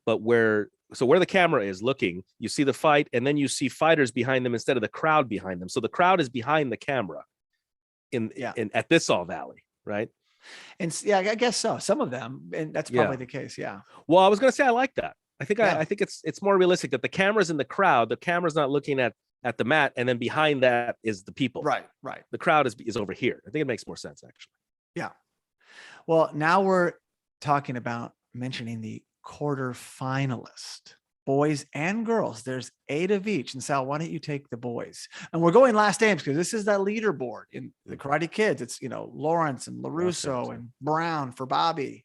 But where the camera is looking, you see the fight, and then you see fighters behind them instead of the crowd behind them. So the crowd is behind the camera at this All Valley, right? And yeah, I guess so. Some of them, and that's probably the case. Yeah. Well, I was going to say I like that. I think it's more realistic that the camera's in the crowd. The camera's not looking at the mat, and then behind that is the people. Right. The crowd is over here. I think it makes more sense, actually. Yeah. Well, now we're talking about mentioning the quarterfinalist, boys and girls. There's 8 of each. And Sal, why don't you take the boys? And we're going last names because this is that leaderboard in the Karate Kids. It's Lawrence and LaRusso and Brown for Bobby,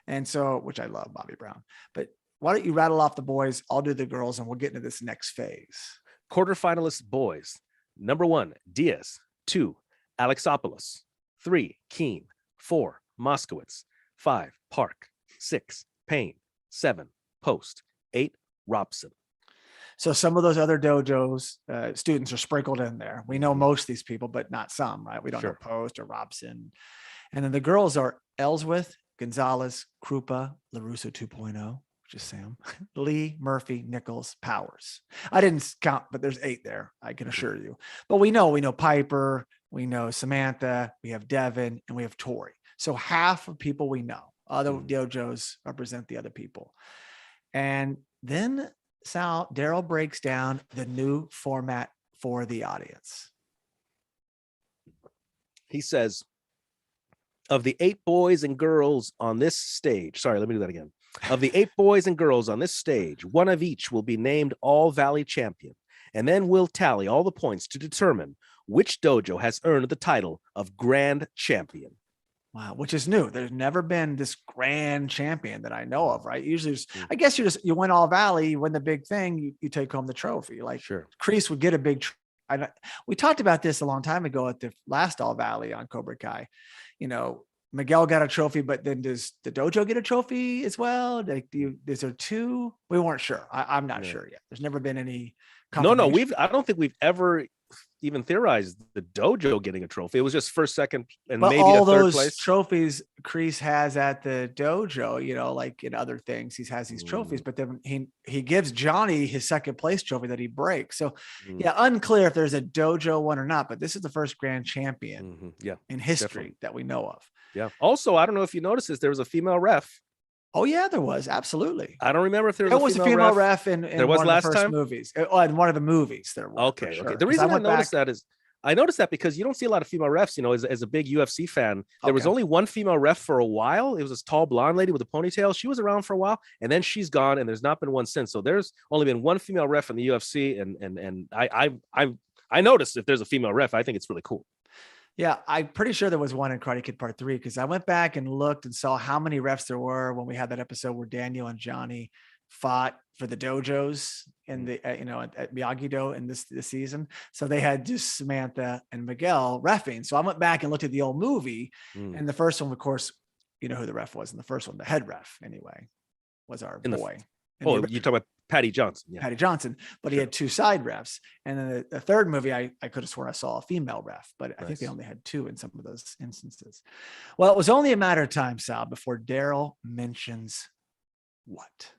and so, which I love Bobby Brown. But why don't you rattle off the boys? I'll do the girls, and we'll get into this next phase. Quarterfinalist boys: number 1, Diaz; 2, Alexopoulos; 3, Keene; 4, Moskowitz; 5, Park; 6, Payne; 7, Post; 8, Robson. So some of those other dojos students are sprinkled in there. We know most of these people, but not some, right? We don't know Post or Robson. And then the girls are Ellsworth, Gonzalez, Krupa, LaRusso 2.0, which is Sam, Lee, Murphy, Nichols, Powers. I didn't count, but there's 8 there, I can assure you. But we know Piper, we know Samantha, we have Devin, and we have Tori. So half of people we know. Other dojos represent the other people. And then Daryl breaks down the new format for the audience. He says, of the 8 boys and girls on this stage, sorry, let me do that again. Of the 8 boys and girls on this stage, 1 of each will be named All Valley Champion. And then we'll tally all the points to determine which dojo has earned the title of Grand Champion. Wow, which is new. There's never been this grand champion that I know of, right? Usually, I guess you win All Valley, you win the big thing, you take home the trophy. Like Kreese would get a big. We talked about this a long time ago at the last All Valley on Cobra Kai. Miguel got a trophy, but then does the dojo get a trophy as well? Is there 2? We weren't sure. I'm not sure yet. There's never been any. No, I don't think we've ever even theorized the dojo getting a trophy. It was just first, second, and maybe all a third those place. Trophies Kreese has at the dojo, like in other things, he has these trophies, but then he gives Johnny his second place trophy that he breaks. So unclear if there's a dojo one or not, but this is the first grand champion in history that we know of. Yeah. Also, I don't know if you noticed this, there was a female ref. Oh yeah, there was. Absolutely. I don't remember if there was a female ref in there was one last of the first time movies. In one of the movies there was. Okay. The reason I noticed that is I noticed that because you don't see a lot of female refs, as a big UFC fan. There was only one female ref for a while. It was this tall blonde lady with a ponytail. She was around for a while, and then she's gone, and there's not been one since. So there's only been one female ref in the UFC, and I noticed if there's a female ref, I think it's really cool. Yeah, I'm pretty sure there was one in Karate Kid Part 3 because I went back and looked and saw how many refs there were when we had that episode where Daniel and Johnny fought for the dojos in the at Miyagi-Do in this season. So they had just Samantha and Miguel reffing. So I went back and looked at the old movie, and the first one, of course, you know who the ref was in the first one. The head ref, anyway, was our boy. You're talking about Patty Johnson. Yeah. Patty Johnson, but he had 2 side refs. And then the third movie, I could have sworn I saw a female ref, but I think they only had 2 in some of those instances. Well, it was only a matter of time, Sal, before Daryl mentions what?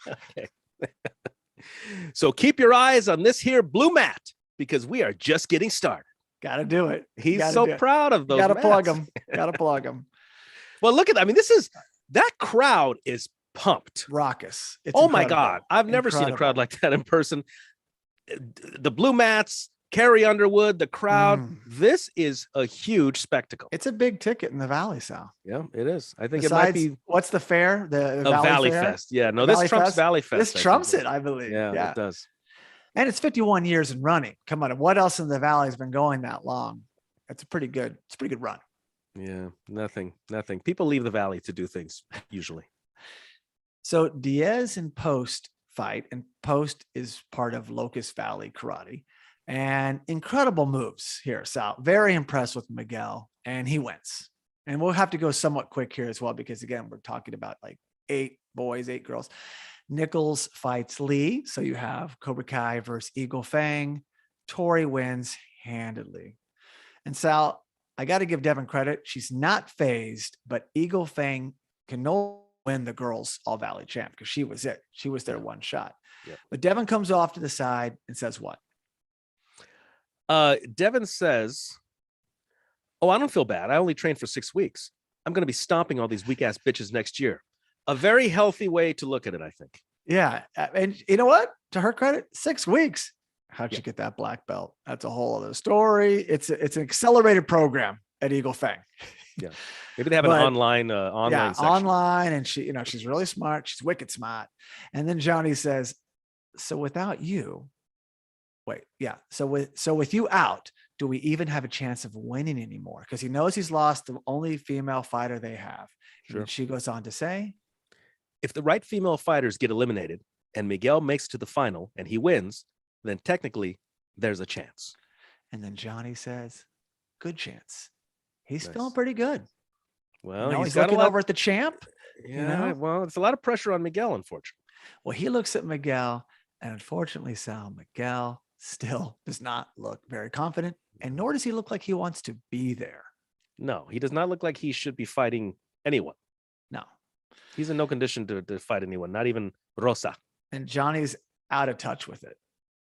Okay. So keep your eyes on this here blue mat because we are just getting started. Got to do it. He's so proud of those. Got to plug them. Got to plug them. Well, look at that. I mean, that crowd is pumped. Raucous. It's oh my God. I've never seen a crowd like that in person. The blue mats, Carrie Underwood, the crowd. This is a huge spectacle. It's a big ticket in the Valley, Sal. Yeah, it is. I think it might be. What's the fair? The Valley Fair? Fest. Yeah, no, this trumps Valley Fest. This trumps it, I believe. Yeah, it does. And it's 51 years in running. Come on, what else in the Valley has been going that long? It's a pretty good run. Yeah, nothing. People leave the Valley to do things usually. So Diaz and Post fight, and Post is part of Locust Valley Karate, and incredible moves here, Sal. Very impressed with Miguel, and he wins. And we'll have to go somewhat quick here as well, because again, we're talking about like 8 boys, 8 girls. Nichols fights Lee. So you have Cobra Kai versus Eagle Fang. Tori wins handedly. And Sal, I got to give Devin credit. She's not phased, but Eagle Fang can no win the girls All Valley champ, because she was it. She was their one shot. Yep. But Devin comes off to the side and says what? Devin says, "Oh, I don't feel bad. I only trained for 6 weeks. I'm going to be stomping all these weak ass bitches next year." A very healthy way to look at it, I think. Yeah. And you know what? To her credit, 6 weeks. How'd you get that black belt? That's a whole other story. It's an accelerated program at Eagle Fang. Yeah. Maybe they have an online section. Online. And she's really smart. She's wicked smart. And then Johnny says, so without you, So with you out, do we even have a chance of winning anymore? Because he knows he's lost the only female fighter they have. Sure. And she goes on to say, if the right female fighters get eliminated and Miguel makes it to the final and he wins, then technically there's a chance. And then Johnny says, good chance. He's feeling pretty good. Well, he's looking over at the champ. Yeah, well, it's a lot of pressure on Miguel, unfortunately. Well, he looks at Miguel, and unfortunately, Sal, Miguel still does not look very confident, and nor does he look like he wants to be there. No, he does not look like he should be fighting anyone. No. He's in no condition to fight anyone, not even Rosa. And Johnny's out of touch with it.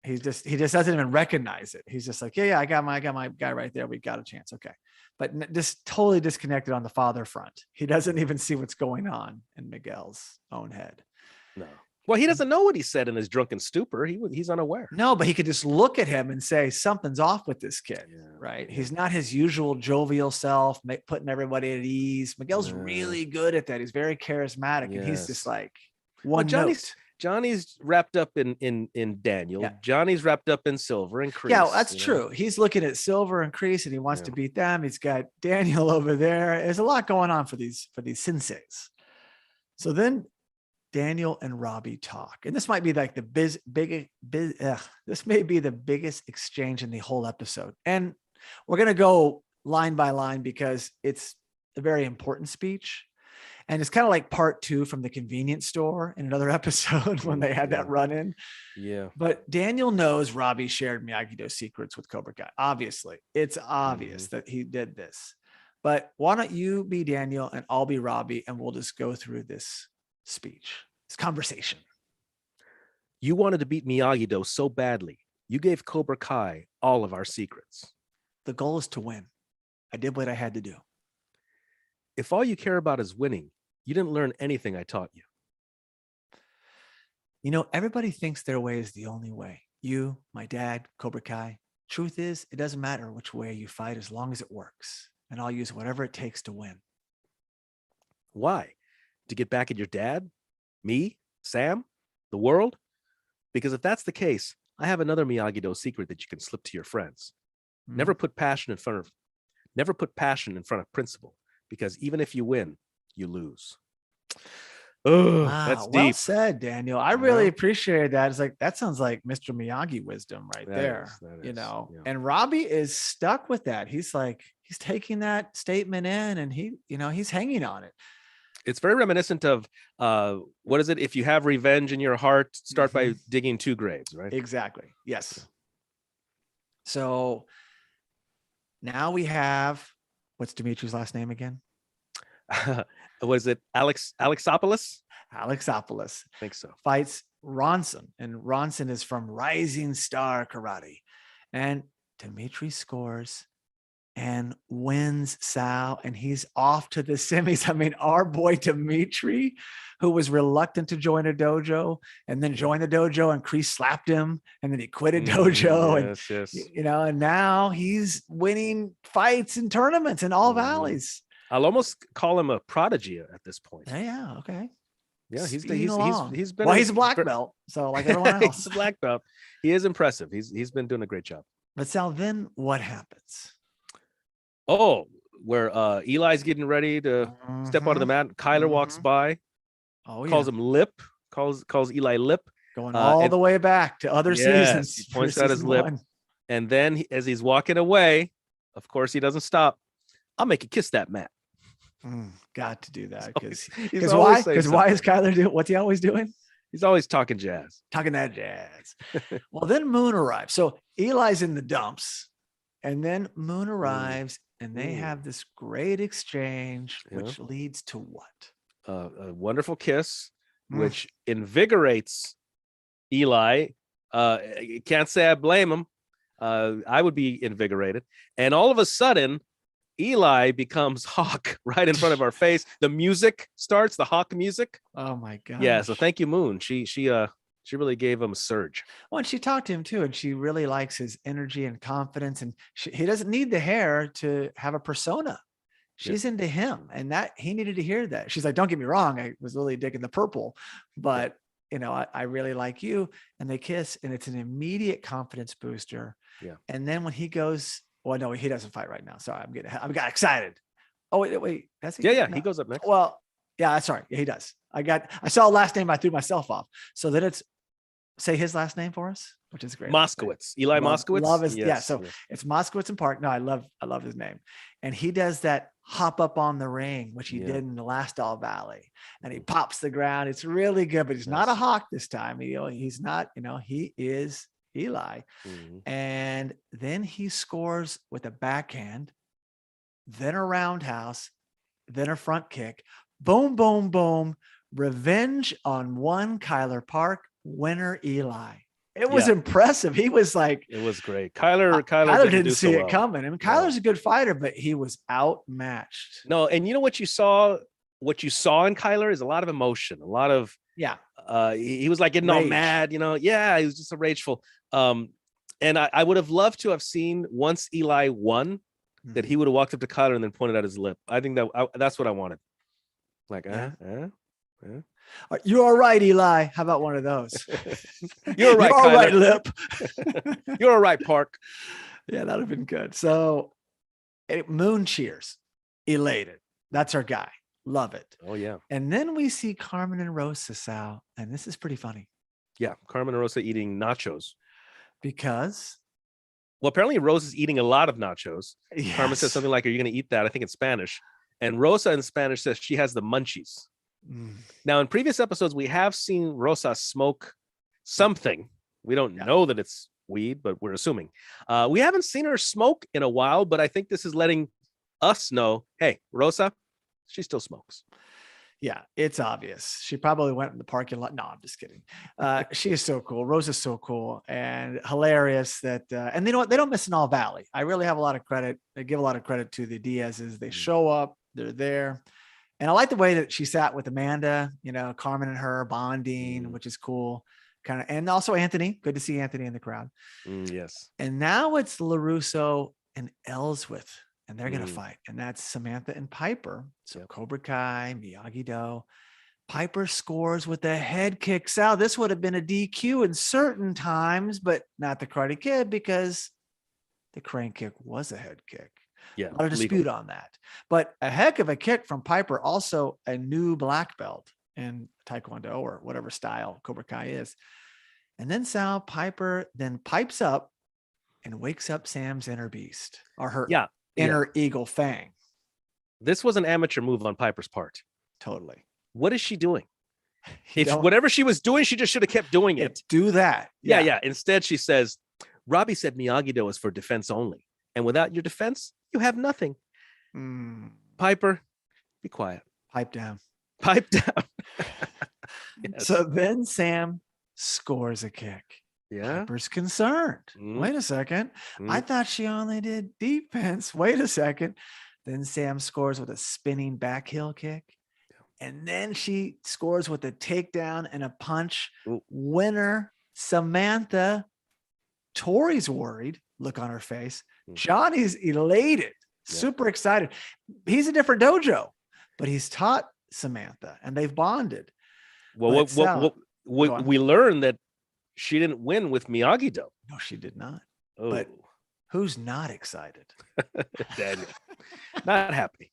He just doesn't even recognize it. He's just like, yeah, I got my guy right there. We got a chance. Okay. But just totally disconnected on the father front. He doesn't even see what's going on in Miguel's own head. No. Well, he doesn't know what he said in his drunken stupor. He's unaware. No, but he could just look at him and say, something's off with this kid, right? He's not his usual jovial self, putting everybody at ease. Miguel's really good at that. He's very charismatic, and he's just like Johnny's wrapped up in Daniel. Yeah. Johnny's wrapped up in Silver and Kreese. Yeah, that's true. He's looking at Silver and Kreese, and he wants to beat them. He's got Daniel over there. There's a lot going on for these senseis. So then Daniel and Robbie talk, and this might be like the this may be the biggest exchange in the whole episode. And we're gonna go line by line because it's a very important speech. And it's kind of like part 2 from the convenience store in another episode when they had that run-in. Yeah. But Daniel knows Robbie shared Miyagi-Do secrets with Cobra Kai. Obviously, it's obvious that he did this. But why don't you be Daniel and I'll be Robbie, and we'll just go through this speech, this conversation. You wanted to beat Miyagi-Do so badly. You gave Cobra Kai all of our secrets. The goal is to win. I did what I had to do. If all you care about is winning, you didn't learn anything I taught you. Everybody thinks their way is the only way. You, my dad, Cobra Kai. Truth is, it doesn't matter which way you fight as long as it works. And I'll use whatever it takes to win. Why? To get back at your dad? Me? Sam? The world? Because if that's the case, I have another Miyagi-Do secret that you can slip to your friends. Never put passion in front of principle. Because even if you win, you lose. Oh, wow, that's deep. Well said, Daniel. I really appreciate that. It's like, that sounds like Mr. Miyagi wisdom right there. And Robbie is stuck with that. He's like, he's taking that statement in, and he's hanging on it. It's very reminiscent of what is it? If you have revenge in your heart, start by digging 2 graves, right? Exactly. Yes. So now we have, what's Dimitri's last name again? Was it Alexopoulos? Alexopoulos. I think so. Fights Ronson, and Ronson is from Rising Star Karate. And Dimitri scores and wins Sal, and he's off to the semis. I mean, our boy Dimitri, who was reluctant to join a dojo and then joined the dojo, and Kreese slapped him, and then he quit a dojo. Yes. And now he's winning fights and tournaments in all valleys. I'll almost call him a prodigy at this point. Yeah. Okay. Yeah, he's been. Well, he's a black belt, so like everyone else. He's a black belt. He is impressive. He's been doing a great job. But Sal, then what happens? Oh, where Eli's getting ready to step onto the mat. Kyler walks by. Calls him Lip. Calls Eli Lip. Going all the way back to other seasons. He points out his lip. And then as he's walking away, of course he doesn't stop. I'll make you kiss that mat. Got to do that because why is Kyler doing? What's he always doing? He's always talking jazz. Talking that jazz. Well, then Moon arrives. So Eli's in the dumps, and then Moon arrives, and they have this great exchange, which leads to what? A wonderful kiss, which invigorates Eli. Can't say I blame him. I would be invigorated. And all of a sudden, Eli becomes Hawk right in front of our face. The music starts, the Hawk music. Oh my God. Yeah. So thank you, Moon. She really gave him a surge. Well, and she talked to him too, and she really likes his energy and confidence. And he doesn't need the hair to have a persona. She's into him, and that he needed to hear that. She's like, don't get me wrong, I was really digging the purple, but I really like you. And they kiss, and it's an immediate confidence booster. Yeah. And then when he goes, well, no, he doesn't fight right now. Sorry, I got excited. Oh, wait. That's he. Yeah. No. He goes up next. Well, yeah, sorry. Yeah, he does. I saw a last name. I threw myself off. So then say his last name for us, which is great. Moskowitz. Eli Moskowitz. Love his, it's Moskowitz and Park. No, I love his name. And he does that hop up on the ring, which he did in the last All Valley. And he pops the ground. It's really good, but he's not a hawk this time. He's not, he is Eli. And then he scores with a backhand, then a roundhouse, then a front kick. Boom, boom, boom. Revenge on one Kyler Park, winner Eli. It was impressive. He was like, it was great. Kyler didn't see it coming. I mean, Kyler's a good fighter, but he was outmatched. No, and you know what you saw in Kyler is a lot of emotion, a lot of he was like getting all mad, he was just a rageful. And I would have loved to have seen once Eli won that he would have walked up to Kyler and then pointed out his lip. I think that's what I wanted. Like, You're all right, Eli. How about one of those? You're right, all right, Lip. You're all right, Park. Yeah, that would have been good. So Moon cheers, elated. That's our guy. Love it. Oh, yeah. And then we see Carmen and Rosa, Sal, and this is pretty funny. Yeah, Carmen and Rosa eating nachos. Because? Well, apparently Rosa's eating a lot of nachos. Yes. Carmen says something like, are you going to eat that? I think in Spanish. And Rosa in Spanish says she has the munchies. Now, in previous episodes, we have seen Rosa smoke something. We don't know that it's weed, but we're assuming. We haven't seen her smoke in a while, but I think this is letting us know, hey, Rosa, she still smokes. Yeah, it's obvious. She probably went in the parking lot. No, I'm just kidding. She is so cool. Rosa's so cool and hilarious that, and you know what? They don't miss an All Valley. I really have a lot of credit. They give a lot of credit to the Diaz's. They show up, they're there. And I like the way that she sat with Amanda, Carmen and her bonding, which is cool. And also Anthony. Good to see Anthony in the crowd. Yes. And now it's LaRusso and Ellsworth, and they're going to fight. And that's Samantha and Piper. So Cobra Kai, Miyagi-Do. Piper scores with a head kick. Sal, this would have been a DQ in certain times, but not the Karate Kid because the crane kick was a head kick. Yeah, a lot of dispute on that. But a heck of a kick from Piper, also a new black belt in Taekwondo or whatever style Cobra Kai is. And then Sal, Piper then pipes up and wakes up Sam's inner beast or her inner eagle fang. This was an amateur move on Piper's part. Totally. What is she doing? Whatever she was doing, she just should have kept doing it. Do that. Yeah. Instead, she says, Robbie said Miyagi-Do is for defense only. And without your defense, you have nothing. Piper, be quiet. Pipe down. Pipe down. Yes. So then Sam scores a kick. Yeah. Piper's concerned. Wait a second. I thought she only did defense. Wait a second. Then Sam scores with a spinning back heel kick. And then she scores with a takedown and a punch. Winner, Samantha. Tori's worried. Look on her face. Johnny's elated. Super excited. He's a different dojo, but he's taught Samantha and they've bonded. Well, we learned that she didn't win with Miyagi-Do. No, she did not. Oh. But who's not excited? Daniel. Not happy.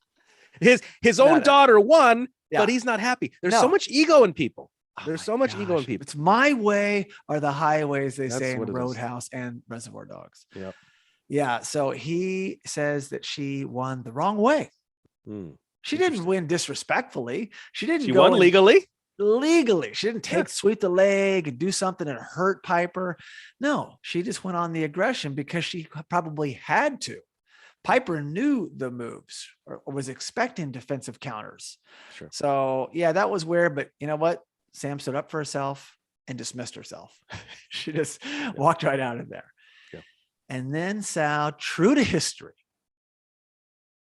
His own daughter won, but he's not happy. There's so much ego in people. There's so much ego in people. It's my way or the highways, they say in Roadhouse and Reservoir Dogs. Yep. Yeah. So he says that she won the wrong way. She didn't win disrespectfully. She won legally. She didn't sweep the leg and do something and hurt Piper. No, she just went on the aggression because she probably had to. Piper knew the moves or was expecting defensive counters. Sure. So yeah, that was weird, but you know what? Sam stood up for herself and dismissed herself. She just walked right out of there. Yeah. And then Sal, true to history,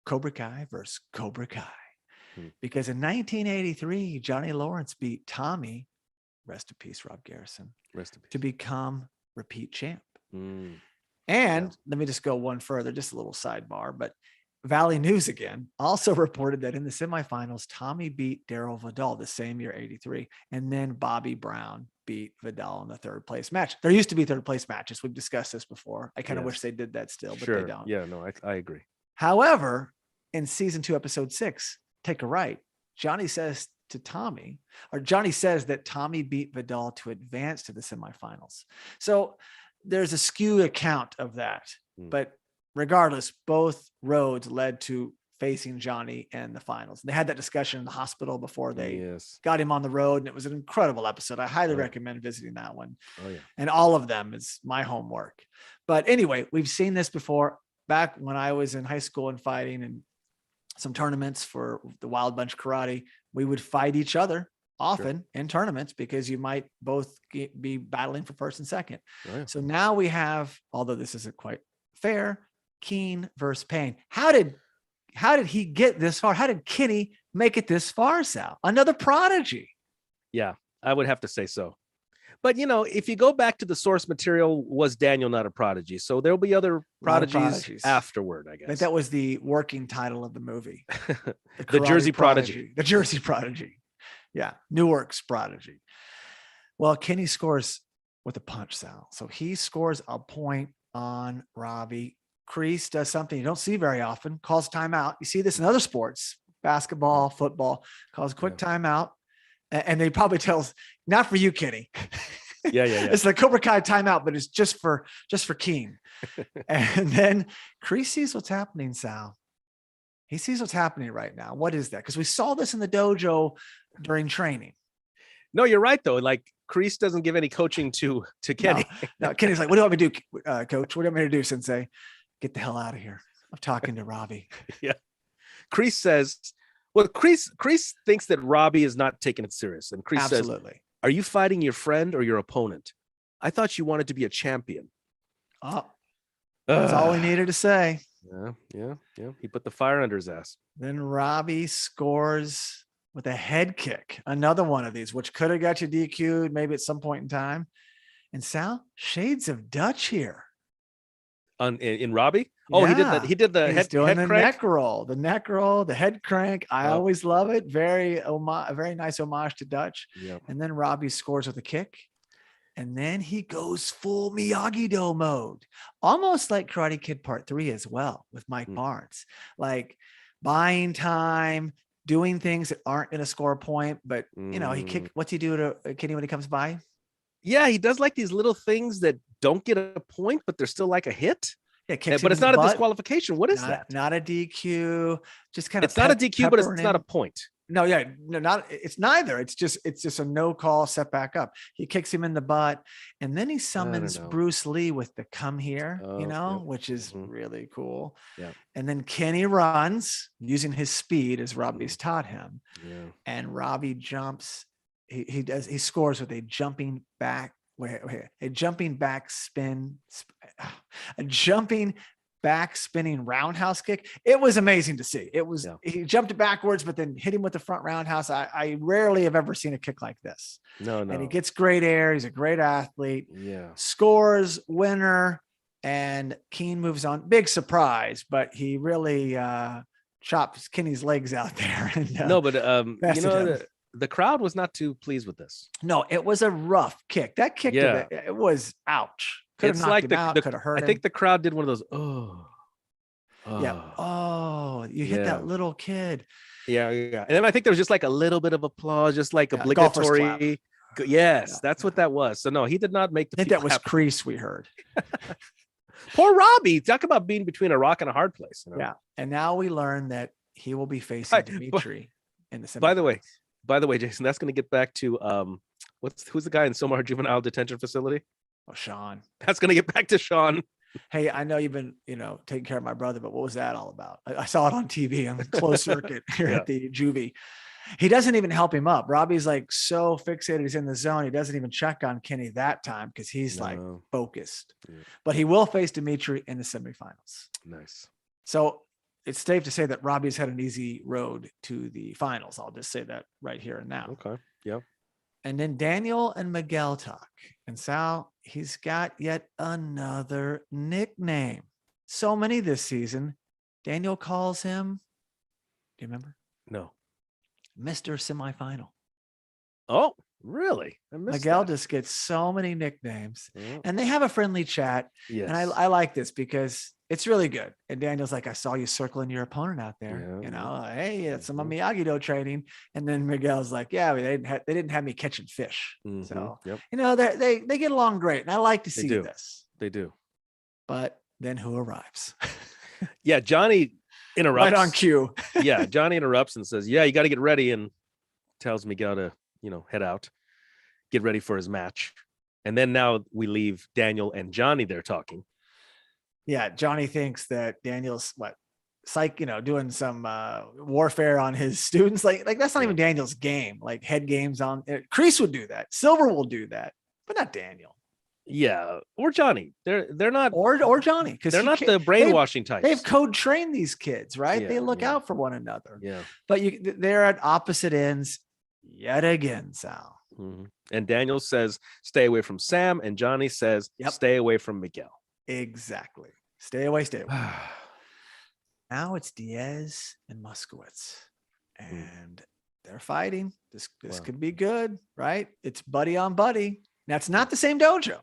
Cobra Kai versus Cobra Kai. Because in 1983, Johnny Lawrence beat Tommy, rest in peace, Rob Garrison, to become repeat champ. And let me just go one further, just a little sidebar, but Valley News again also reported that in the semifinals, Tommy beat Daryl Vidal the same year, 83, and then Bobby Brown beat Vidal in the third place match. There used to be third place matches. We've discussed this before. I kind of wish they did that still, but they don't. Yeah, no, I agree. However, in season 2, episode 6, Take a Right, Johnny says that Tommy beat Vidal to advance to the semifinals. So there's a skewed account of that, but regardless, both roads led to facing Johnny in the finals. And they had that discussion in the hospital before they got him on the road. And it was an incredible episode. I highly recommend visiting that one. And all of them is my homework. But anyway, we've seen this before back when I was in high school and fighting and some tournaments for the Wild Bunch Karate. We would fight each other often in tournaments because you might both be battling for first and second. So now we have, although this isn't quite fair, Keen versus Payne. How did he get this far? How did Kenny make it this far, Sal? Another prodigy. Yeah, I would have to say so. But, you know, if you go back to the source material, was Daniel not a prodigy? So there'll be other prodigies afterward, I guess. Like that was the working title of the movie. The Jersey Prodigy. The Jersey Prodigy. Yeah. Newark's Prodigy. Well, Kenny scores with a punch, Sal. So he scores a point on Robbie. Kreese does something you don't see very often, calls timeout. You see this in other sports, basketball, football, calls a quick timeout. And they probably tells, not for you, Kenny. Yeah. It's like Cobra Kai timeout, but it's just for Keen. And then Kreese sees what's happening, Sal. He sees what's happening right now. What is that? Because we saw this in the dojo during training. No, you're right, though. Like Kreese doesn't give any coaching to Kenny. No, Kenny's like, what do you want me to do, coach? What do you want me to do, sensei? Get the hell out of here. I'm talking to Robbie. Yeah. Kreese says, well, Kreese thinks that Robbie is not taking it serious. And Kreese says, are you fighting your friend or your opponent? I thought you wanted to be a champion. Oh, that's all we needed to say. Yeah. He put the fire under his ass. Then Robbie scores with a head kick. Another one of these, which could have got you DQ'd maybe at some point in time. And Sal, shades of Dutch here. In Robbie? Oh, yeah. He did the head crank. Neck roll, the head crank. I always love it. A very nice homage to Dutch. Yep. And then Robbie scores with a kick. And then he goes full Miyagi-Do mode, almost like Karate Kid Part 3 as well with Mike Barnes, like buying time, doing things that aren't going to score a point. But, you know, what's he do to Kenny when he comes by? Yeah, he does like these little things that don't get a point, but they're still like a hit. Yeah, but it's not a disqualification. What is that? Not a DQ. Just kind of. It's not a DQ, but it's not a point. No, it's neither. It's just a no call, set back up. He kicks him in the butt, and then he summons Bruce Lee with the come here, which is really cool. Yeah. And then Kenny runs using his speed as Robbie's taught him. Yeah. And Robbie jumps. He scores with a jumping back a jumping back spinning roundhouse kick. It was amazing to see. It was, he jumped backwards, but then hit him with the front roundhouse. I rarely have ever seen a kick like this. No. And he gets great air. He's a great athlete. Yeah. Scores, winner, and Keen moves on. Big surprise, but he really chops Kenny's legs out there. And, the crowd was not too pleased with this. No, it was a rough kick. That kick, it was ouch. Could have knocked him out, could have hurt him. I think the crowd did one of those, you hit that little kid. Yeah. And then I think there was just like a little bit of applause, just like obligatory. Yes, that's what that was. So no, he did not make the. I think that was Kreese, we heard. Poor Robbie. Talk about being between a rock and a hard place. Yeah. And now we learn that he will be facing Dimitri in the semifinals. By the way, Jason, that's going to get back to who's the guy in Somar Juvenile Detention Facility? Oh, Sean. That's going to get back to Sean. Hey, I know you've been, taking care of my brother, but what was that all about? I saw it on TV on the closed circuit here at the juvie. He doesn't even help him up. Robbie's like so fixated. He's in the zone. He doesn't even check on Kenny that time because he's like focused. Yeah. But he will face Dimitri in the semifinals. Nice. So it's safe to say that Robbie's had an easy road to the finals. I'll just say that right here and now. Okay. Yeah. And then Daniel and Miguel talk. And Sal, he's got yet another nickname. So many this season. Daniel calls him, do you remember? No. Mr. Semifinal. Oh, really? Miguel just gets so many nicknames. And they have a friendly chat. Yes. And I like this because it's really good. And Daniel's like, I saw you circling your opponent out there. Hey, it's some Miyagi-Do training. And then Miguel's like, yeah, they didn't have me catching fish. So, they get along great. And I like to see this. They do. But then who arrives? Yeah, Johnny interrupts. Right on cue. Yeah, Johnny interrupts and says, yeah, you got to get ready, and tells Miguel to, head out, get ready for his match. And then now we leave Daniel and Johnny there talking. Yeah, Johnny thinks that Daniel's doing some warfare on his students. Like that's not even Daniel's game. Like head games on Kreese would do that. Silver will do that, but not Daniel. Yeah, or Johnny. They're not or Johnny, because they're not the brainwashing types. They've code trained these kids, right? They look out for one another. Yeah, but they're at opposite ends yet again, Sal. Mm-hmm. And Daniel says, "Stay away from Sam," and Johnny says, "Stay away from Miguel." Exactly. Stay away. Stay away. Now it's Diaz and Moskowitz, and they're fighting. This could be good, right? It's buddy on buddy. Now it's not the same dojo.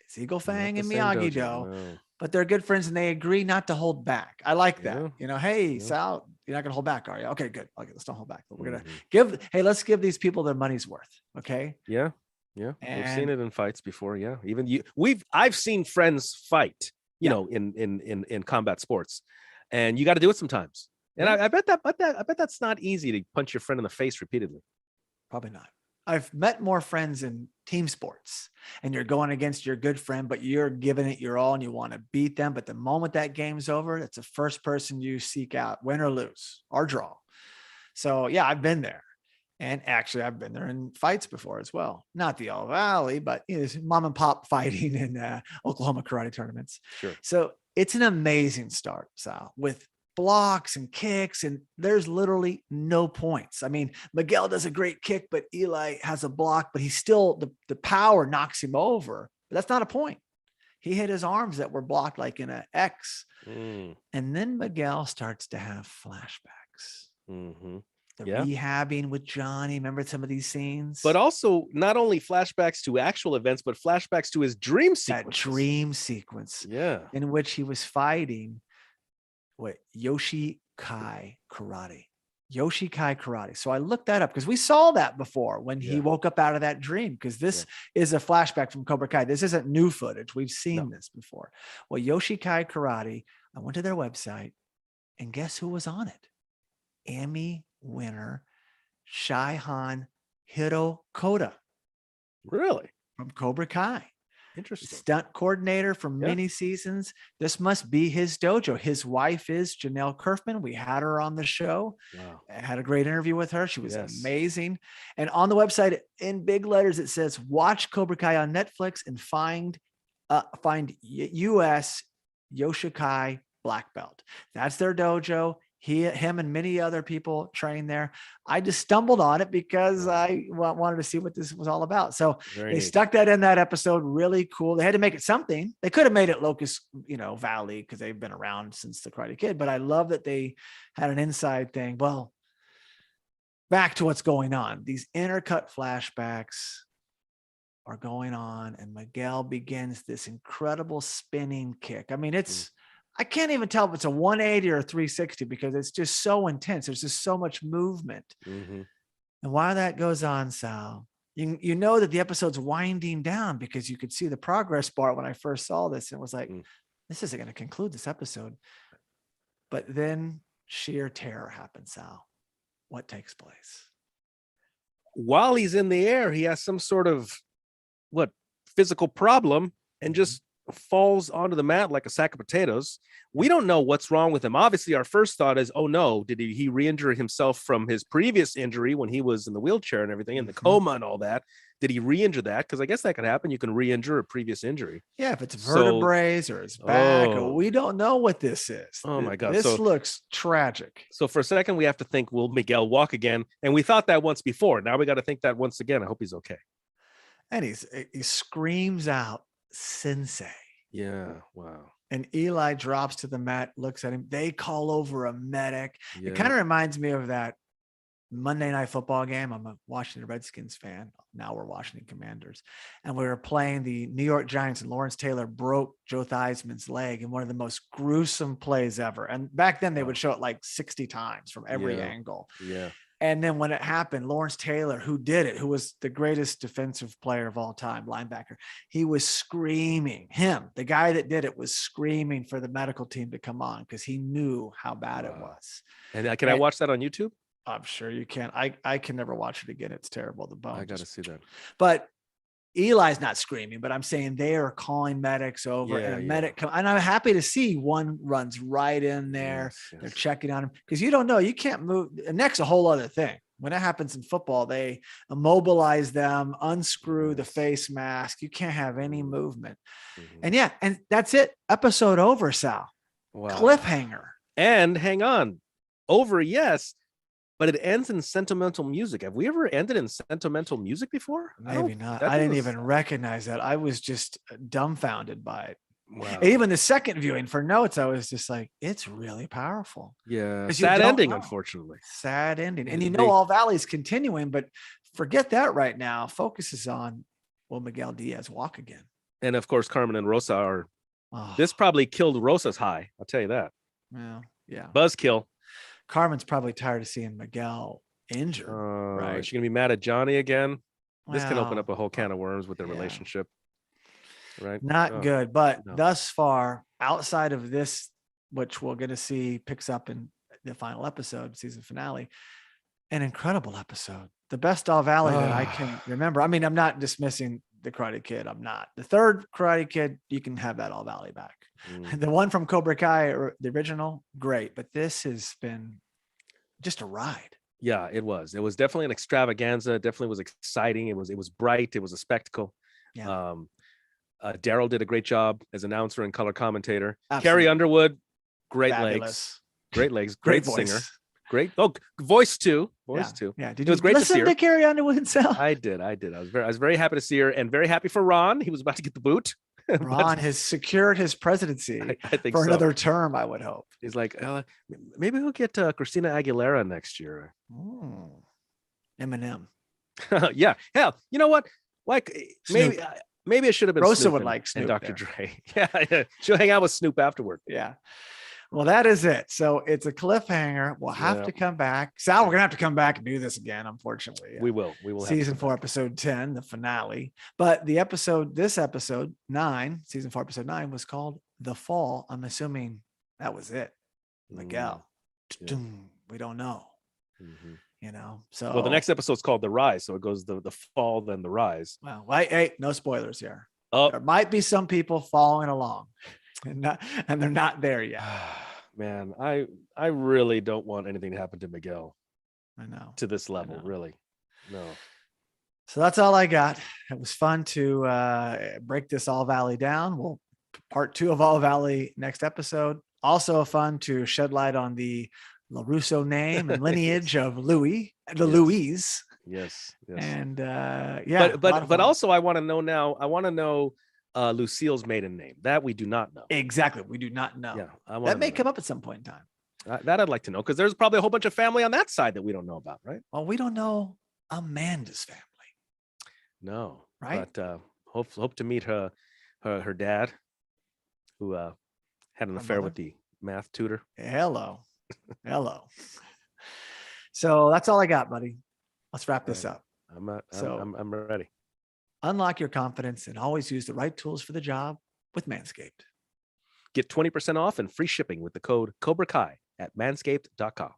It's Eagle Fang and Miyagi-Do, no. But they're good friends and they agree not to hold back. I like that. Hey, Sal, you're not going to hold back, are you? Okay, good. Okay, let's don't hold back. But we're going to let's give these people their money's worth. Okay. Yeah. Yeah. We've seen it in fights before. Yeah. Even I've seen friends fight, in combat sports, and you got to do it sometimes. And I bet that's not easy to punch your friend in the face repeatedly. Probably not. I've met more friends in team sports, and you're going against your good friend, but you're giving it your all and you want to beat them. But the moment that game's over, it's the first person you seek out, win or lose or draw. So yeah, I've been there. And actually I've been there in fights before as well. Not the All Valley, but mom and pop fighting in Oklahoma karate tournaments. Sure. So it's an amazing start, Sal, with blocks and kicks, and there's literally no points. I mean, Miguel does a great kick, but Eli has a block, but he's still the power knocks him over. But that's not a point. He hit his arms that were blocked like in an X. And then Miguel starts to have flashbacks. The rehabbing with Johnny. Remember some of these scenes? But also not only flashbacks to actual events, but flashbacks to his dream sequence. That dream sequence. Yeah. In which he was fighting Yoshi Kai karate. Yoshi Kai karate. So I looked that up because we saw that before when he woke up out of that dream, because this is a flashback from Cobra Kai. This isn't new footage. We've seen this before. Well, Yoshi Kai karate, I went to their website and guess who was on it? Emmy winner Shihan Hiro Koda. Really? From Cobra Kai. Interesting. Stunt coordinator for many seasons. This must be his dojo. His wife is Janelle Kerfman. We had her on the show. Wow. I had a great interview with her. She was amazing. And on the website in big letters, it says, watch Cobra Kai on Netflix and find US Yoshikai black belt. That's their dojo. Him and many other people train there. I just stumbled on it because I wanted to see what this was all about. So they stuck that in that episode. Really cool. They had to make it something. They could have made it Locust, Valley, because they've been around since the Karate Kid. But I love that they had an inside thing. Well, back to what's going on. These intercut flashbacks are going on, and Miguel begins this incredible spinning kick. I mean, I can't even tell if it's a 180 or a 360 because it's just so intense. There's just so much movement. And while that goes on, Sal, you know that the episode's winding down because you could see the progress bar when I first saw this, and it was like, this isn't going to conclude this episode. But then sheer terror happens, Sal. What takes place? While he's in the air, he has some sort of physical problem and just falls onto the mat like a sack of potatoes. We don't know what's wrong with him. Obviously, our first thought is, oh no, did he re-injure himself from his previous injury when he was in the wheelchair and everything, in the coma and all that? Did he re-injure that? Because I guess that could happen. You can re-injure a previous injury. Yeah, if it's vertebrae or his back, or we don't know what this is. Oh my God. This looks tragic. So for a second, we have to think, will Miguel walk again? And we thought that once before. Now we got to think that once again. I hope he's okay. And he screams out, "Sensei." Yeah. Wow. And Eli drops to the mat, looks at him. They call over a medic. It kind of reminds me of that Monday Night Football game. I'm a Washington Redskins fan. Now we're Washington Commanders. And we were playing the New York Giants, and Lawrence Taylor broke Joe Theismann's leg in one of the most gruesome plays ever. And back then they would show it like 60 times from every angle. Yeah. And then when it happened, Lawrence Taylor, who did it, who was the greatest defensive player of all time, linebacker, he was screaming. The guy that did it, was screaming for the medical team to come on because he knew how bad it was. And I watch that on YouTube? I'm sure you can. I can never watch it again. It's terrible. The bone. I got to see that. But Eli's not screaming, but I'm saying they are calling medics over, and a medic come, and I'm happy to see one runs right in there. They're checking on him because you don't know, you can't move. The neck's a whole other thing. When it happens in football, they immobilize them, unscrew the face mask. You can't have any movement. And and that's it. Episode over, Sal. Wow. Cliffhanger. And hang on, over, yes. But it ends in sentimental music. Have we ever ended in sentimental music before? Maybe not. I didn't even recognize that. I was just dumbfounded by it. Wow. Even the second viewing for notes, I was just like, it's really powerful. Yeah. Sad ending, unfortunately. Sad ending. And All Valley's continuing, but forget that right now. Focus is on, will Miguel Diaz walk again? And of course, Carmen and Rosa are, this probably killed Rosa's high. I'll tell you that. Well, yeah. Buzzkill. Carmen's probably tired of seeing Miguel injured. Right? Is she gonna be mad at Johnny again? This can open up a whole can of worms with their relationship. Right? Not good. But thus far, outside of this, which we're gonna see picks up in the final episode, season finale, an incredible episode. The best All Valley that I can remember. I mean, I'm not dismissing the Karate Kid. I'm not. The third Karate Kid, you can have that All Valley back. The one from Cobra Kai, or the original, great. But this has been just a ride. Yeah, it was. It was definitely an extravaganza. Definitely was exciting. It was bright. It was a spectacle. Yeah. Daryl did a great job as announcer and color commentator. Absolutely. Carrie Underwood, great legs. Great legs. Great singer. Great. Oh, voice too. Yeah. Did you great listen to Carrie Underwood himself? I did. I was very happy to see her, and very happy for Ron. He was about to get the boot. Ron has secured his presidency I think for another term, I would hope. He's like, maybe we'll get Christina Aguilera next year. Eminem. Yeah. Hell, you know what? Like maybe it should have been Rosa Snoop would like Snoop and Dr. Dre. Yeah. She'll hang out with Snoop afterward. Yeah. Well, that is it. So it's a cliffhanger. We'll have to come back. Sal, we're going to have to come back and do this again, unfortunately. We will. Season 4, episode 10, the finale. But this episode 9, season 4, episode 9 was called The Fall. I'm assuming that was it. Miguel. We don't know. So. Well, the next episode's called The Rise. So it goes the fall, then the rise. Well, hey, no spoilers here. Oh, there might be some people following along and they're not there yet. Man, I really don't want anything to happen to Miguel. I know. To this level, really. No. So that's all I got. It was fun to break this All Valley down. We'll part 2 of All Valley next episode. Also fun to shed light on the LaRusso name and lineage of Louis, Louise. Yes. And but also I want to know now. I want to know Lucille's maiden name. That we do not know. Exactly, we do not know. Yeah, that may come up at some point in time. That I'd like to know, because there's probably a whole bunch of family on that side that we don't know about, right? Well, we don't know Amanda's family. No, right? But hope to meet her dad, who had an affair with the math tutor. Hello. So that's all I got, buddy. Let's wrap this up. I'm ready. Unlock your confidence and always use the right tools for the job with Manscaped. Get 20% off and free shipping with the code cobrakai at manscaped.com.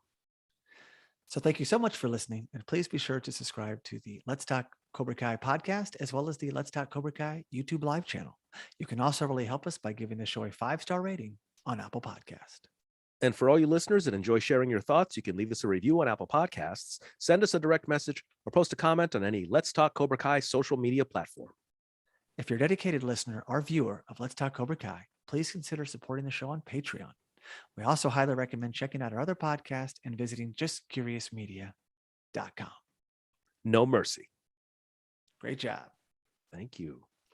So thank you so much for listening, and please be sure to subscribe to the Let's Talk Cobra Kai podcast, as well as the Let's Talk Cobra Kai YouTube live channel. You can also really help us by giving the show a 5-star rating on Apple Podcast. And for all you listeners that enjoy sharing your thoughts, you can leave us a review on Apple Podcasts, send us a direct message, or post a comment on any Let's Talk Cobra Kai social media platform. If you're a dedicated listener or viewer of Let's Talk Cobra Kai, please consider supporting the show on Patreon. We also highly recommend checking out our other podcast and visiting justcuriousmedia.com. No mercy. Great job. Thank you.